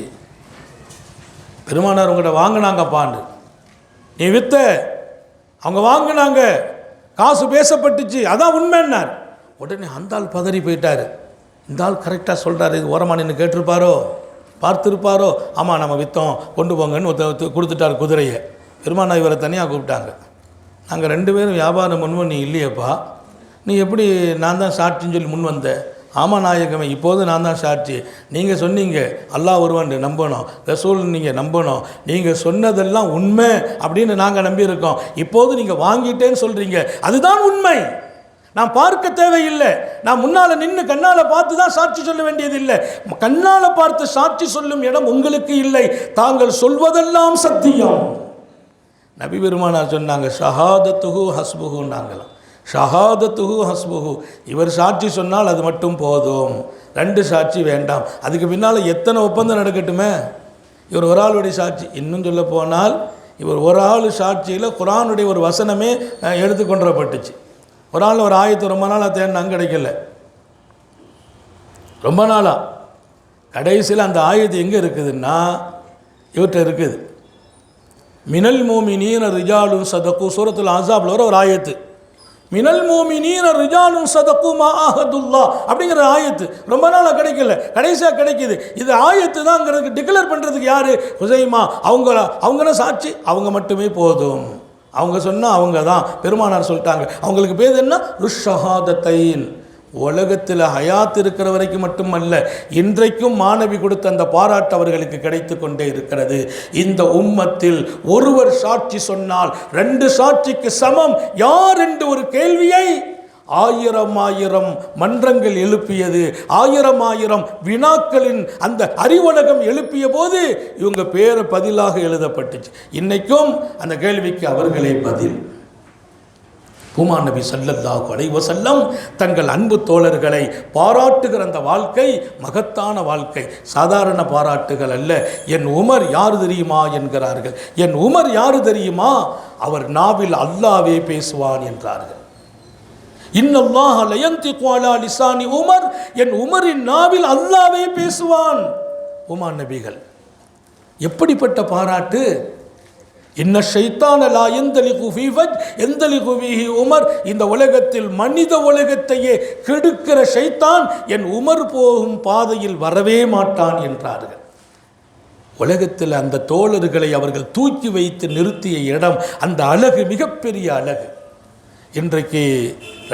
பெருமானார் உங்கள்கிட்ட வாங்கினாங்கப்பாண்டு, நீ வித்த, அவங்க வாங்கினாங்க, காசு பேசப்பட்டுச்சு, அதான் உண்மைன்னார். உடனே அந்த ஆள் பதறி போயிட்டார். இந்த ஆள் கரெக்டாக சொல்கிறாரு, இது ஓரமாக நின்று கேட்டிருப்பாரோ, பார்த்துருப்பாரோ. ஆமாம் நம்ம விற்றோம், கொண்டு போங்கன்னு கொடுத்துட்டார் குதிரையை. பெருமானா இவரை தனியாக கூப்பிட்டாங்க. நாங்கள் 2 பேரும் வியாபாரம் பண்ணுவோம், நீ இல்லையப்பா, நீ எப்படி நான் தான் சாட்சின்னு சொல்லி முன் வந்த? ஆமாம் நாயகமே, இப்போது நான் தான் சாட்சி. நீங்கள் சொன்னீங்க அல்லாஹ் ஒருவன் நம்பணும், ரசூல் நீங்கள் நம்பணும், நீங்கள் சொன்னதெல்லாம் உண்மை அப்படின்னு நாங்கள் நம்பியிருக்கோம். இப்போது நீங்கள் வாங்கிட்டேன்னு சொல்கிறீங்க, அதுதான் உண்மை. நான் பார்க்க தேவையில்லை, நான் முன்னால் நின்று கண்ணால் பார்த்து தான் சாட்சி சொல்ல வேண்டியதில்லை. கண்ணால் பார்த்து சாட்சி சொல்லும் இடம் உங்களுக்கு இல்லை, தாங்கள் சொல்வதெல்லாம் சத்தியம். நபி பெருமானார் சொன்னாங்க, ஷஹாதத்துஹு ஹஸ்புஹுன்னாங்களாம். ஷஹாதத்துஹு ஹஸ்புஹு, இவர் சாட்சி சொன்னால் அது மட்டும் போதும், 2 சாட்சி வேண்டாம். அதுக்கு பின்னால் எத்தனை ஒப்பந்தம் நடக்கட்டுமே, இவர் ஒரு ஆளுடைய சாட்சி. இன்னும் சொல்ல போனால் இவர் ஒரு ஆள் சாட்சியில் குர்ஆனுடைய ஒரு வசனமே எடுத்துக்கொண்டப்பட்டுச்சு. ஒரு ஆள் ஒரு ஆயத்து ரொம்ப நாளாக தேடினாங்க, கிடைக்கல. ரொம்ப நாளாக கடைசியில் அந்த ஆயத்து எங்கே இருக்குதுன்னா இவர்கிட்ட இருக்குது. மினல் மோமினீன ரிஜாலுன் சதக்கு, சூரத்துல் அஹ்ஸாப்ல ஒரு ஆயத்து. மினல் மோமினீன ரிஜாலுன் சதக்கு மா ஆஹதுல்லா அப்படிங்கிற ஆயத்து ரொம்ப நாளாக கிடைக்கல, கடைசியாக கிடைக்கிது. இது ஆயத்து தான்ங்கிறதுக்கு டிக்ளேர் பண்ணுறதுக்கு யார்? ஹுசைமா. அவங்கள சாட்சி, அவங்க மட்டுமே போதும். அவங்க சொன்னால் அவங்க தான். பெருமானார் சொல்லிட்டாங்க, அவங்களுக்கு பேர் என்ன? ருஷ்ஷஹாதத்தைன். உலகத்தில் ஹயாத் இருக்கிற வரைக்கும் மட்டுமல்ல, இன்றைக்கும் மாணவி கொடுத்த அந்த பாராட்டு அவர்களுக்கு கிடைத்து கொண்டே இருக்கிறது. இந்த உம்மத்தில் ஒருவர் சாட்சி சொன்னால் 2 சாட்சிக்கு சமம் யார் என்று ஒரு கேள்வியை 1000 மன்றங்கள் எழுப்பியது, 1000 வினாக்களின் அந்த அறிவுலகம் எழுப்பிய போது இவங்க பேரை பதிலாக எழுதப்பட்டுச்சு. இன்னைக்கும் அந்த கேள்விக்கு அவர்களே பதில். பூமா நபி ஸல்லல்லாஹு அலைஹி வஸல்லம் தங்கள் அன்பு தோழர்களை பாராட்டுகிற அந்த வாழ்க்கை மகத்தான வாழ்க்கை, சாதாரண பாராட்டுகள் அல்ல. என் உமர் யார் தெரியுமா என்கிறார்கள். என் உமர் யார் தெரியுமா? அவர் நாவில் அல்லாஹ்வே பேசுவான் என்றார்கள். இன்னல்லாஹ லயன்திகு அலா லிசானி உமர், என் உமரின் நாவில் அல்லாஹ்வே பேசுவான். பூமா நபிகள் எப்படிப்பட்ட பாராட்டு! இன்ன ஷைத்தான லா யந்தலிகு ஃபீ வஜ் யந்தலிகு ஃபீஹி உமர், இந்த உலகத்தில் மனித உலகத்தையே கெடுக்கிற ஷைத்தான் என் உமர் போகும் பாதையில் வரவே மாட்டான் என்றார்கள். உலகத்தில் அந்த தோழர்களை அவர்கள் தூக்கி வைத்து நிறுத்திய இடம், அந்த அழகு மிகப்பெரிய அழகு. இன்றைக்கு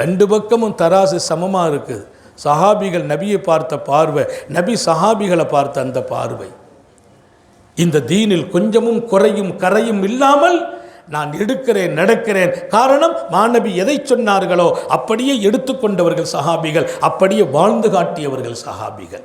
2 பக்கமும் தராசு சமமாக இருக்குது. சஹாபிகள் நபியை பார்த்த பார்வை, நபி சஹாபிகளை பார்த்த அந்த பார்வை. இந்த தீனில் கொஞ்சமும் குறையும் கரையும் இல்லாமல் நான் எடுக்கிறேன், நடக்கிறேன். காரணம், மாநபி எதை சொன்னார்களோ அப்படியே எடுத்துக்கொண்டவர்கள் சஹாபிகள், அப்படியே வாழ்ந்து காட்டியவர்கள் சஹாபிகள்.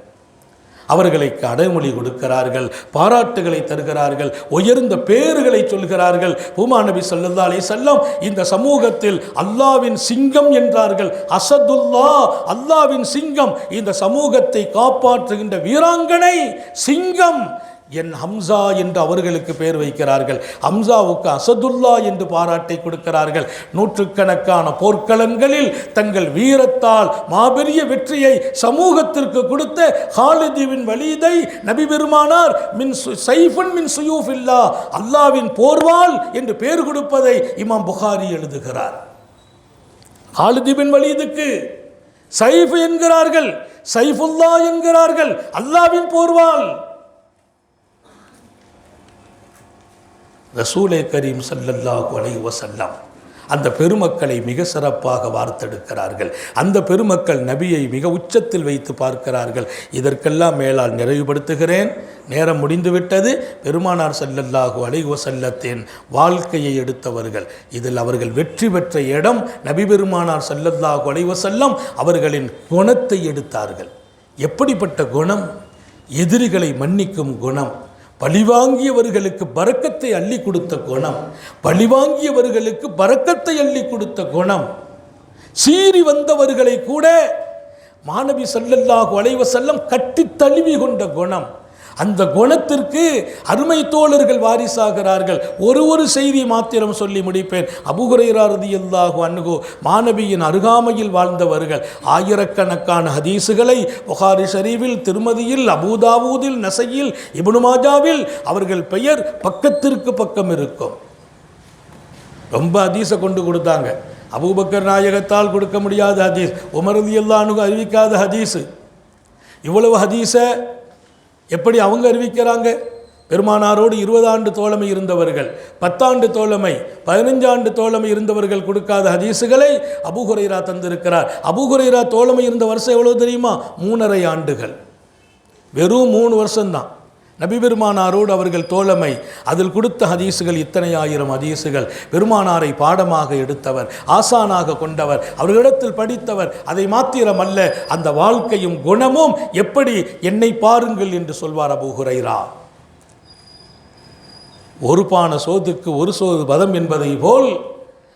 அவர்களுக்கு அடைமொழி கொடுக்கிறார்கள், பாராட்டுகளை தருகிறார்கள், உயர்ந்த பேறுகளை சொல்கிறார்கள். பூமா நபி ஸல்லல்லாஹு அலைஹி வஸல்லம் இந்த சமூகத்தில் அல்லாஹ்வின் சிங்கம் என்றார்கள். அஸதுல்லா, அல்லாஹ்வின் சிங்கம். இந்த சமூகத்தை காப்பாற்றுகின்ற வீராங்கனை சிங்கம் என் ஹம்சா என்று அவர்களுக்கு பெயர் வைக்கிறார்கள். ஹம்சாவுக்கு அஸதுல்லா என்று பாராட்டை கொடுக்கிறார்கள். நூற்றுக்கணக்கான போர்க்களங்களில் தங்கள் வீரத்தால் மாபெரிய வெற்றியை சமூகத்திற்கு கொடுத்த ஹாலித் பின் வலீதை நபி பெருமானார் மின் சைஃபன் மின் சுயூஃபில்லா, அல்லாஹ்வின் போர்வாள் என்று பெயர் கொடுப்பதை இமாம் புகாரி எழுதுகிறார். ஹாலித் பின் வலீதுக்கு சைஃப் என்கிறார்கள், சைஃபுல்லா என்கிறார்கள், அல்லாஹ்வின் போர்வாள். ரசூலே கரீம் ஸல்லல்லாஹு அலைஹி வஸல்லம் அந்த பெருமக்களை மிக சிறப்பாக வார்த்தெடுக்கிறார்கள். அந்த பெருமக்கள் நபியை மிக உச்சத்தில் வைத்து பார்க்கிறார்கள். இதற்கெல்லாம் மேலால் நிறைவுபடுத்துகிறேன். நேரம் முடிந்துவிட்டது. பெருமானார் ஸல்லல்லாஹு அலைஹி வஸல்லத்தின் வாழ்க்கையை எடுத்தவர்கள், இதில் அவர்கள் வெற்றி பெற்ற இடம் நபி பெருமானார் ஸல்லல்லாஹு அலைஹி வஸல்லம் அவர்களின் குணத்தை எடுத்தார்கள். எப்படிப்பட்ட குணம்? எதிரிகளை மன்னிக்கும் குணம், பழிவாங்கியவர்களுக்கு பரக்கத்தை அள்ளி கொடுத்த குணம், பழிவாங்கியவர்களுக்கு பரக்கத்தை அள்ளி கொடுத்த குணம், சீறி வந்தவர்களை கூட மாநபி ஸல்லல்லாஹு அலைஹி வஸல்லம் கட்டி தழுவி கொண்ட குணம். அந்த குணத்திற்கு அருமை தோழர்கள் வாரிசாகிறார்கள். ஒரு செய்தி மாத்திரம் சொல்லி முடிப்பேன். அபூ ஹுரைரா ரலியல்லாஹு அன்ஹு மாநபியின் அருகாமையில் வாழ்ந்தவர்கள். ஆயிரக்கணக்கான ஹதீஸுகளை புகாரி ஷரீஃபில், திருமதியில், அபூதாவூதில், நஸையில், இப்னு மாஜாவில் அவர்கள் பெயர் பக்கத்திற்கு பக்கம் இருக்கும். ரொம்ப ஹதீஸை கொண்டு கொடுத்தாங்க. அபூபக்கர் நாயகத்தால் கொடுக்க முடியாத ஹதீஸ், உமர் ரலியல்லாஹு அன்ஹு அறிவிக்காத ஹதீஸு. இவ்வளவு ஹதீஸை எப்படி அவங்க அறிவிக்கிறாங்க? பெருமானாரோடு 20 ஆண்டு தோழமை இருந்தவர்கள், 10 ஆண்டு தோழமை, 15 ஆண்டு தோழமை இருந்தவர்கள் கொடுக்காத ஹதீஸுகளை அபூ ஹுரைரா தந்திருக்கிறார். அபூ ஹுரைரா தோழமை இருந்த வருஷம் எவ்வளவு தெரியுமா? 3½ ஆண்டுகள். வெறும் 3 வருஷம்தான் நபி பெருமானாரோடு அவர்கள் தோழமை. அதில் கொடுத்த ஹதீஸுகள் இத்தனை ஆயிரம் ஹதீஸுகள். பெருமானாரை பாடமாக எடுத்தவர், ஆசானாக கொண்டவர், அவர்களிடத்தில் படித்தவர். அதை மாத்திரமல்ல, அந்த வாழ்க்கையும் குணமும் எப்படி என்னை பாருங்கள் என்று சொல்வார் அபூ ஹுரைரா. ஒரு பான சோதுக்கு ஒரு சோது பதம் என்பதை போல்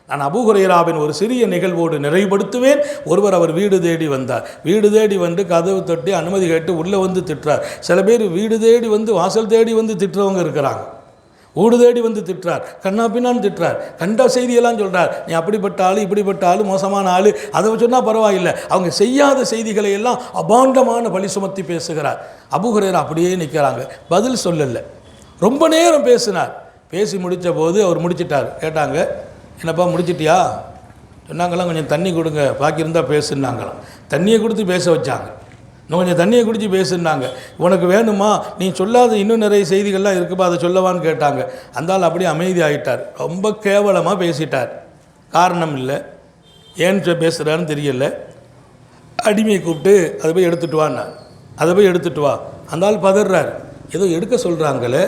நான் அபூ ஹுரைராவின் ஒரு சிறிய நிகழ்வோடு நிறைவுபடுத்துவேன். ஒருவர் அவர் வீடு தேடி வந்தார். வீடு தேடி வந்து கதவு தட்டி அனுமதி கேட்டு உள்ளே வந்து திட்டுறார். சில பேர் வீடு தேடி வந்து வாசல் தேடி வந்து திட்டுறவங்க இருக்கிறாங்க. வீடு தேடி வந்து திட்டுறார், கண்ணா பின்னான்னு திட்டுறார், கண்ட செய்தியெல்லாம் சொல்கிறார். நீ அப்படிப்பட்ட ஆள், இப்படிப்பட்ட ஆள், மோசமான ஆள், அதை சொன்னால் பரவாயில்லை. அவங்க செய்யாத செய்திகளை எல்லாம் அபாண்டமான பழி சுமத்தி பேசுகிறார். அபூ ஹுரைரா அப்படியே நிற்கிறாங்க, பதில் சொல்லலை. ரொம்ப நேரம் பேசினார். பேசி முடித்த போது அவர் முடிச்சிட்டார். கேட்டாங்க, என்னப்பா முடிச்சிட்டியா? சொன்னாங்களாம், கொஞ்சம் தண்ணி கொடுங்க, பாக்கி இருந்தால் பேசுனாங்களாம். தண்ணியை கொடுத்து பேச வச்சாங்க. இன்னும் கொஞ்சம் தண்ணியை குடித்து பேசுனாங்க. உனக்கு வேணுமா? நீ சொல்லாத இன்னும் நிறைய செய்திகள்லாம் இருக்குப்பா, அதை சொல்லவான்னு கேட்டாங்க. அந்த ஆள் அப்படியே அமைதி ஆகிட்டார். ரொம்ப கேவலமாக பேசிட்டார். காரணம் இல்லை, ஏன் பேசுகிறான்னு தெரியல. அடிமையை கூப்பிட்டு அதை போய் எடுத்துகிட்டு வான்னா, அதை போய் எடுத்துகிட்டு வா. அந்த ஆள் பதறார். ஏதோ எடுக்க சொல்கிறாங்களே,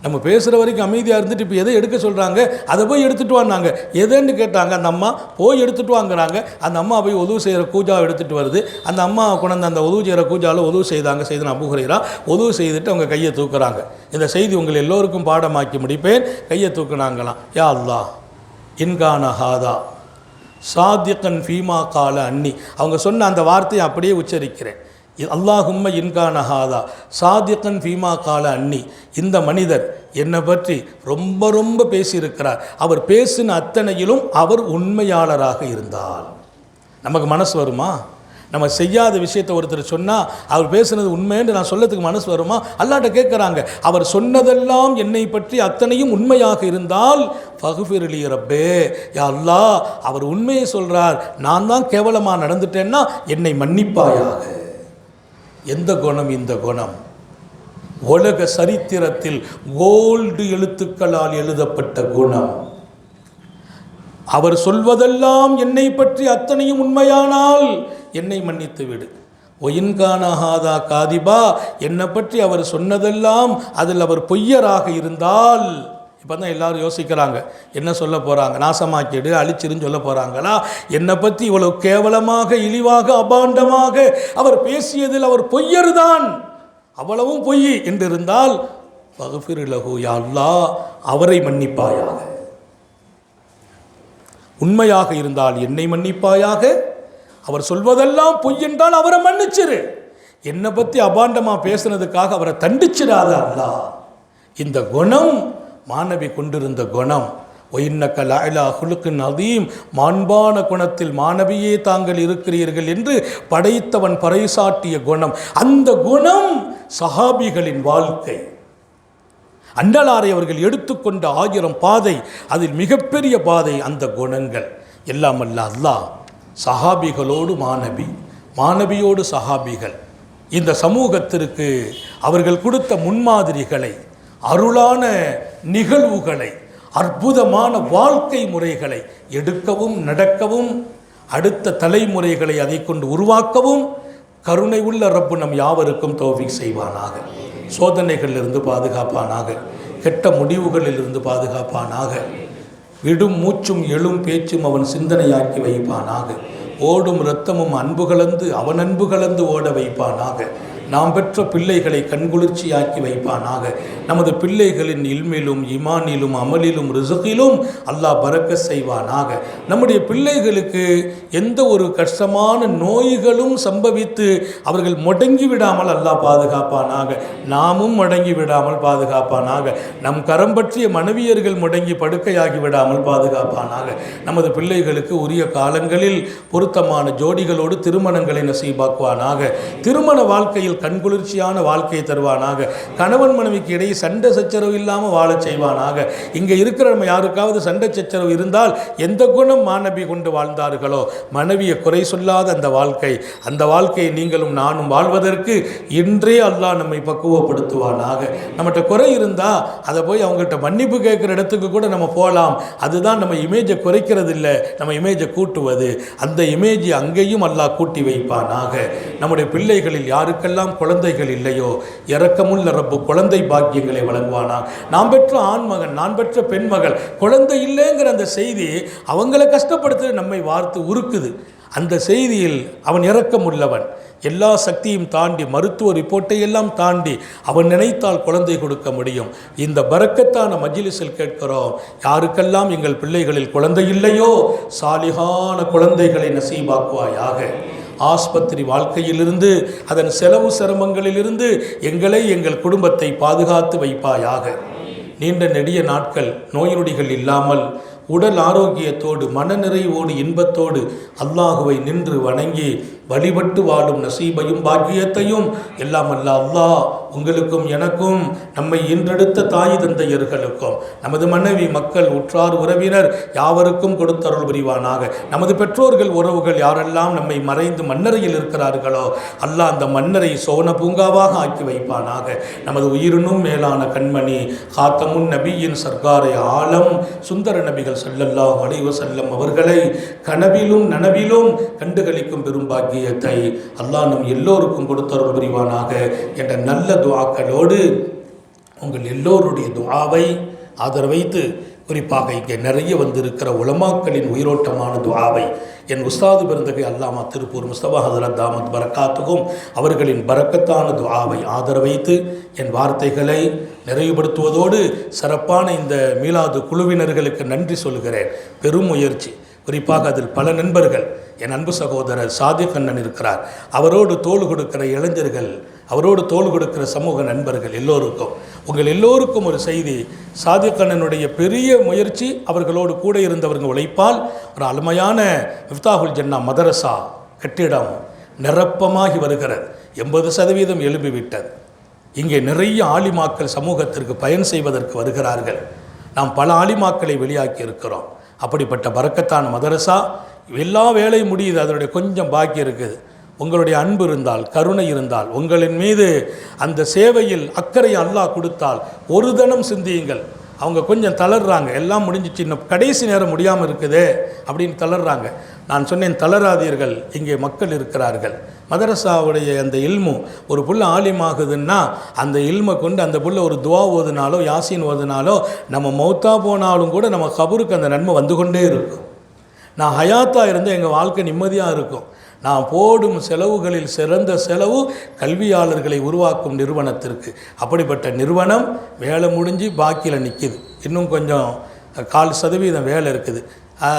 நம்ம பேசுகிற வரைக்கும் அமைதியாக இருந்துட்டு இப்போ எதை எடுக்க சொல்கிறாங்க, அதை போய் எடுத்துகிட்டு வான்னாங்க. எதுன்னு கேட்டாங்க. அந்த அம்மா போய் எடுத்துகிட்டு வாங்குறாங்க. அந்த அம்மா போய் உதவு செய்கிற கூஜாவை எடுத்துகிட்டு வருது. அந்த அம்மா கொண்டு அந்த உதவு செய்கிற கூஜாவில் உதவு செய்தன அபூ ஹுரைரா. உதவு செய்துட்டு அவங்க கையை தூக்குறாங்க. இந்த செய்தி உங்கள் எல்லோருக்கும் பாடமாக்கி முடிப்பேன். கையை தூக்குனாங்களாம். யா அல்லாஹ், இன்கான ஹாதா சாதிகன் ஃபீமா கால அன்னி. அவங்க சொன்ன அந்த வார்த்தையை அப்படியே உச்சரிக்கிறேன். அல்லாஹும்ம இன்கான ஹாதா சாதிகன் ஃபீமா கால அன்னி. இந்த மனிதர் என்னை பற்றி ரொம்ப பேசியிருக்கிறார். அவர் பேசின அத்தனையிலும் அவர் உண்மையாளராக இருந்தால் நமக்கு மனசு வருமா? நம்ம செய்யாத விஷயத்தை ஒருத்தர் சொன்னால் அவர் பேசுனது உண்மைன்னு நான் சொல்லத்துக்கு மனசு வருமா? அல்லாஹ்ட்ட கேட்குறாங்க. அவர் சொன்னதெல்லாம் என்னை பற்றி அத்தனையும் உண்மையாக இருந்தால் ஃபக்ஃபிர்லி ரப்பே, யா அல்லாஹ், அவர் உண்மையை சொல்கிறார், நான் தான் கேவலமாக நடந்துட்டேன்னா என்னை மன்னிப்பாயாக. எந்த குணம் இந்த குணம்? உலக சரித்திரத்தில் கோல்டு எழுத்துக்களால் எழுதப்பட்ட குணம். அவர் சொல்வதெல்லாம் என்னை பற்றி அத்தனையும் உண்மையானால் என்னை மன்னித்து விடு. ஒயின்கானஹாதா காதிபா, என்னை பற்றி அவர் சொன்னதெல்லாம் அதில் அவர் பொய்யராக இருந்தால். இப்போ தான் எல்லாரும் யோசிக்கிறாங்க, என்ன சொல்ல போகிறாங்க? நாசமாக்கிடு, அழிச்சிருன்னு சொல்ல போகிறாங்களா? என்னை பற்றி இவ்வளவு கேவலமாக, இழிவாக, அபாண்டமாக அவர் பேசியதில் அவர் பொய்யர்தான், அவ்வளவும் பொய் என்றிருந்தால் ஃபக்ஃபிர் லஹு, யா அல்லாஹ், அவரை மன்னிப்பாயாக. உண்மையாக இருந்தால் என்னை மன்னிப்பாயாக. அவர் சொல்வதெல்லாம் பொய் என்றால் அவரை மன்னிச்சிரு. என்னை பற்றி அபாண்டமாக பேசுனதுக்காக அவரை தண்டிச்சிடாத அல்லாஹ். இந்த குணம் மாநபி கொண்டிருந்த குணம். ஒயின்னக லஅலா ஹுலுகின் அதீம், மாண்பான குணத்தில் மாநபியே தாங்கள் இருக்கிறீர்கள் என்று படைத்தவன் பறைசாட்டிய குணம். அந்த குணம் சஹாபிகளின் வாழ்க்கை. அண்டலாரை அவர்கள் எடுத்துக்கொண்ட 1000 பாதை, அதில் மிகப்பெரிய பாதை அந்த குணங்கள். எல்லாம் அல்ல அல்லாஹ் சஹாபிகளோடு மாநபி, மாநபியோடு சஹாபிகள், இந்த சமூகத்திற்கு அவர்கள் கொடுத்த முன்மாதிரிகளை, அருளான நிகழ்வுகளை, அற்புதமான வாழ்க்கை முறைகளை எடுக்கவும் நடக்கவும் அடுத்த தலைமுறைகளை அதை கொண்டு உருவாக்கவும் கருணை உள்ள ரப்பு நம் யாவருக்கும் தௌஃபீக் செய்வானாக. சோதனைகளிலிருந்து பாதுகாப்பானாக, கெட்ட முடிவுகளிலிருந்து பாதுகாப்பானாக, விடும் மூச்சும் எழும் பேச்சும் அவன் சிந்தனையாக்கி வைப்பானாக. ஓடும் இரத்தமும் அன்பு கலந்து அவன் அன்பு கலந்து ஓட வைப்பானாக. நாம் பெற்ற பிள்ளைகளை கண்குளிர்ச்சியாக்கி வைப்பானாக. நமது பிள்ளைகளின் இல்மிலும் இமானிலும் அமலிலும் ரிசுகிலும் அல்லாஹ் பரக்க செய்வானாக. நம்முடைய பிள்ளைகளுக்கு எந்த ஒரு கஷ்டமான நோய்களும் சம்பவித்து அவர்கள் முடங்கி விடாமல் அல்லாஹ் பாதுகாப்பானாக. நாமும் முடங்கி விடாமல் பாதுகாப்பானாக. நம் கரம் பற்றிய மனைவியர்கள் முடங்கி படுக்கையாகி விடாமல் பாதுகாப்பானாக. நமது பிள்ளைகளுக்கு உரிய காலங்களில் பொருத்தமான ஜோடிகளோடு திருமணங்களை நசீபாக்குவானாக. திருமண வாழ்க்கையில் கண்குளிர்ச்சியான வாழ்க்கையை தருவானாக. கணவன் மனைவிக்கு இடையே சண்டை சச்சரவு இல்லாமல் வாழச் செய்வானாக. இங்கே இருக்கிற நம்ம யாருக்காவது சண்டை சச்சரவு இருந்தால் எந்த குணம் மாணவி கொண்டு வாழ்ந்தார்களோ மனைவியை குறை சொல்லாத அந்த வாழ்க்கையை நீங்களும் நானும் வாழ்வதற்கு இன்றே அல்லாஹ் நம்மை பக்குவப்படுத்துவானாக. நம்மகிட்ட குறை இருந்தால் அதை போய் அவங்ககிட்ட மன்னிப்பு கேட்குற இடத்துக்கு கூட நம்ம போகலாம். அதுதான் நம்ம இமேஜை குறைக்கிறது இல்லை, நம்ம இமேஜை கூட்டுவது. அந்த இமேஜை அங்கேயும் அல்லாஹ் கூட்டி வைப்பானாக. நம்முடைய பிள்ளைகளில் யாருக்கெல்லாம் குழந்தைகள் இல்லையோ இரக்கமுள்ள ரப்பு குழந்தை பாக்கியங்களை வழங்குவானாக. நாம் பெற்ற ஆண்மகன், நான் பெற்ற பெண்மகள் குழந்தை இல்லைங்கிற அந்த செய்தி அவங்களை கஷ்டப்படுத்த நம்மை வார்த்து உருக்குது. அந்த செய்தியில் அவன் இரக்கமுள்ளவன். எல்லா சக்தியும் தாண்டி மருத்துவ ரிப்போர்ட்டை எல்லாம் தாண்டி அவன் நினைத்தால் குழந்தை கொடுக்க முடியும். இந்த பரக்கத்தான மஜ்லிஸில் கேட்கிறோம், யாருக்கெல்லாம் எங்கள் பிள்ளைகளில் குழந்தை இல்லையோ சாலிகான குழந்தைகளை நசீபாக்குவாயாக. ஆஸ்பத்திரி வாழ்க்கையிலிருந்து அதன் செலவு சிரமங்களிலிருந்து எங்களை எங்கள் குடும்பத்தை பாதுகாத்து வைப்பாயாக. நீண்ட நெடிய நாட்கள் நோய் நொடிகள் இல்லாமல் உடல் ஆரோக்கியத்தோடு மனநிறைவோடு இன்பத்தோடு அல்லாஹுவை நின்று வணங்கி வழிபட்டு வாழும் நசீபையும் பாக்கியத்தையும் எல்லாம் அல்லாஹ் உங்களுக்கும் எனக்கும் நம்மை இன்றெடுத்த தாய் தந்தையர்களுக்கும் நமது மனைவி மக்கள் உற்றார் உறவினர் யாவருக்கும் கொடுத்தருள் புரிவானாக. நமது பெற்றோர்கள் உறவுகள் யாரெல்லாம் நம்மை மறைந்து மண்ணறையில் இருக்கிறார்களோ அல்லாஹ் அந்த மண்ணறை சோன பூங்காவாக ஆக்கி வைப்பானாக. நமது உயிரினும் மேலான கண்மணி காத்தமுன் நபியின் சர்க்காரை ஆலம் சுந்தர நபிகள் ஸல்லல்லாஹு அலைஹி வஸல்லம் அவர்களை கனவிலும் நனவிலும் கண்டுகளிக்கும் பெரும் பாக்கியத்தை அல்லாஹ் நம் எல்லோருக்கும் கொடுத்தருள் புரிவானாக என்ற நல்ல துஆக்களோடு உங்கள் எல்லோருடைய துஆவை ஆதரவைத்து குறிப்பாக இங்கே நிறைய வந்திருக்கிற உலமாக்களின் உயிரோட்டமான துஆவை என் உஸ்தாது பெருந்தகை அல்லாமா திருப்பூர் முஸ்தபா ஹதரத் தாமத் பரக்காத்துக்கும் அவர்களின் பரக்கத்தான துஆவை ஆதரவைத்து என் வார்த்தைகளை நிறைவுபடுத்துவதோடு சிறப்பான இந்த மீலாது குழுவினர்களுக்கு நன்றி சொல்கிறேன். பெரும் முயற்சி. குறிப்பாக அதில் பல நண்பர்கள், என் அன்பு சகோதரர் சாதிக் அண்ணன் இருக்கிறார், அவரோடு தோள் கொடுக்கிற இளைஞர்கள், அவரோடு தோள் கொடுக்கிற சமூக நண்பர்கள் எல்லோருக்கும், உங்கள் எல்லோருக்கும் ஒரு செய்தி. சாதிக் அண்ணனுடைய பெரிய முயற்சி, அவர்களோடு கூட இருந்தவர்கள் உழைப்பால் ஒரு அருமையான மிஃப்தாஹுல் ஜன்னா மதரசா கட்டிடம் நிரப்பமாகி வருகிறது. 80% எழும்பிவிட்டது. இங்கே நிறைய ஆலிமாக்கள் சமூகத்திற்கு பயன் செய்வதற்கு வருகிறார்கள். நாம் பல ஆலிமாக்களை வெளியாக்கி இருக்கிறோம். அப்படிப்பட்ட பரக்கத்தான மதரசா எல்லா வேலையும் முடியுது, அதனுடைய கொஞ்சம் பாக்கி இருக்குது. உங்களுடைய அன்பு இருந்தால், கருணை இருந்தால், உங்களின் மீது அந்த சேவையில் அக்கறை அல்லாஹ் கொடுத்தால் ஒரு தனம் சிந்தியுங்கள். அவங்க கொஞ்சம் தளர்றாங்க, எல்லாம் முடிஞ்சிச்சு, இன்னும் கடைசி நேரம் முடியாமல் இருக்குதே அப்படின்னு தளர்றாங்க. நான் சொன்னேன், தளராதீர்கள், இங்கே மக்கள் இருக்கிறார்கள். மதரசாவுடைய அந்த இல்மு ஒரு புள்ள ஆலிமாகுதுன்னா அந்த இல்மை கொண்டு அந்த புள்ள ஒரு துவா ஓதுனாலோ யாசின் ஓதுனாலோ நம்ம மௌத்தா போனாலும் கூட நம்ம கபருக்கு அந்த நன்மை வந்து கொண்டே இருக்கும். நான் ஹயாத்தாக இருந்தால் எங்கள் வாழ்க்கை நிம்மதியாக இருக்கும். நான் போடும் செலவுகளில் சிறந்த செலவு கல்வியாளர்களை உருவாக்கும் நிறுவனத்திற்கு. அப்படிப்பட்ட நிறுவனம் வேலை முடிஞ்சு பாக்கியில் நிற்கிது. இன்னும் கொஞ்சம் 4% வேலை இருக்குது.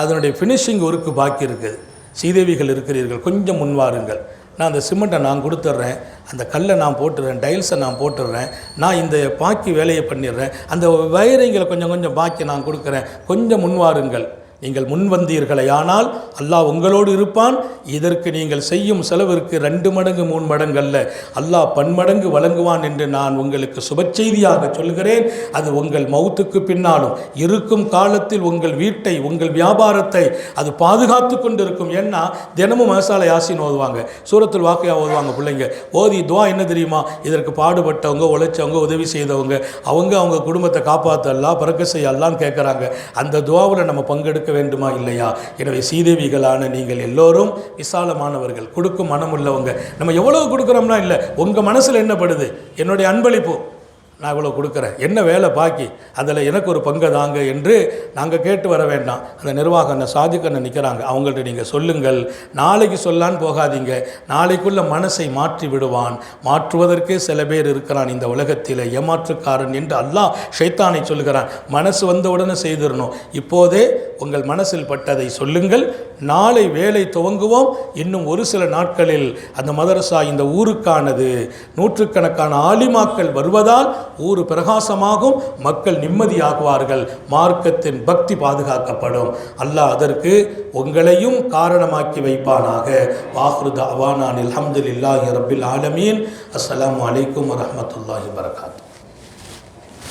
அதனுடைய ஃபினிஷிங் ஒர்க்கு பாக்கி இருக்குது. சீதேவிகள் இருக்கிறீர்கள், கொஞ்சம் முன்வாருங்கள். நான் அந்த சிமெண்ட்டை நான் கொடுத்துட்றேன், அந்த கல்லை நான் போட்டுடுறேன், டைல்ஸை நான் போட்டுடுறேன், நான் இந்த பாக்கி வேலையை பண்ணிடுறேன், அந்த வயரிங்களை கொஞ்சம் கொஞ்சம் பாக்கி நான் கொடுக்குறேன், கொஞ்சம் முன்வாருங்கள். நீங்கள் முன் வந்தீர்களே ஆனால் அல்லாஹ் உங்களோடு இருப்பான். இதற்கு நீங்கள் செய்யும் செலவிற்கு 2 மடங்கு 3 மடங்கு அல்ல, அல்லாஹ் பன்மடங்கு வழங்குவான் என்று நான் உங்களுக்கு சுபச்செய்தியாக சொல்கிறேன். அது உங்கள் மௌத்துக்கு பின்னாலும் இருக்கும் காலத்தில் உங்கள் வீட்டை, உங்கள் வியாபாரத்தை அது பாதுகாத்து கொண்டு இருக்கும். ஏன்னா தினமும் மசாலா யாசின் ஓதுவாங்க, சூரத்துல் வாக்கியா ஓதுவாங்க பிள்ளைங்க. ஓதி துவா என்ன தெரியுமா? இதற்கு பாடுபட்டவங்க, உழைச்சவங்க, உதவி செய்தவங்க, அவங்க குடும்பத்தை காப்பாற்றலாம், பறக்க செய்யலான்னு கேட்குறாங்க. அந்த துவாவில் நம்ம பங்கெடுக்க வேண்டுமா இல்லையா? எனவே சீதேவிகளான நீங்கள் எல்லோரும் விசாலமானவர்கள், கொடுக்கும் மனம் உள்ளவங்க. நம்ம எவ்வளவு கொடுக்குறோம்னா இல்லை, உங்கள் மனசில் என்ன படுது? என்னுடைய அன்பளிப்பு நான் இவ்வளோ கொடுக்குறேன், என்ன வேலை பாக்கி, அதில் எனக்கு ஒரு பங்கு தாங்க என்று நாங்கள் கேட்டு வர வேண்டாம். அந்த நிர்வாகம் அந்த சாதிக்கண்ணை நிற்கிறாங்க, அவங்கள்ட்ட நீங்கள் சொல்லுங்கள். நாளைக்கு சொல்லான்னு போகாதீங்க, நாளைக்குள்ள மனசை மாற்றி விடுவான். மாற்றுவதற்கே சில பேர் இருக்கிறான் இந்த உலகத்தில், ஏமாற்றுக்காரன் என்று அல்லாஹ் ஷைத்தானை சொல்லுகிறான். மனசு வந்த உடனே செய்திடணும். இப்போதே உங்கள் மனசில் பட்டதை சொல்லுங்கள். நாளை வேலை துவங்குவோம். இன்னும் ஒரு சில நாட்களில் அந்த மதரசா இந்த ஊருக்கானது. 100கணக்கான ஆலிமாக்கள் வருவதால் ஊர் பிரகாசமாகும், மக்கள் நிம்மதியாகுவார்கள், மார்க்கத்தின் பக்தி பாதுகாக்கப்படும். அல்லாஹ் அதற்கு உங்களையும் காரணமாக்கி வைப்பானாக. வாஹ்ரு தஅவானா அல்ஹம்துலில்லாஹி ரப்பில் ஆலமீன். அஸ்ஸலாமு அலைக்கும் வரஹ்மத்துல்லாஹி வபரகாத்துஹு.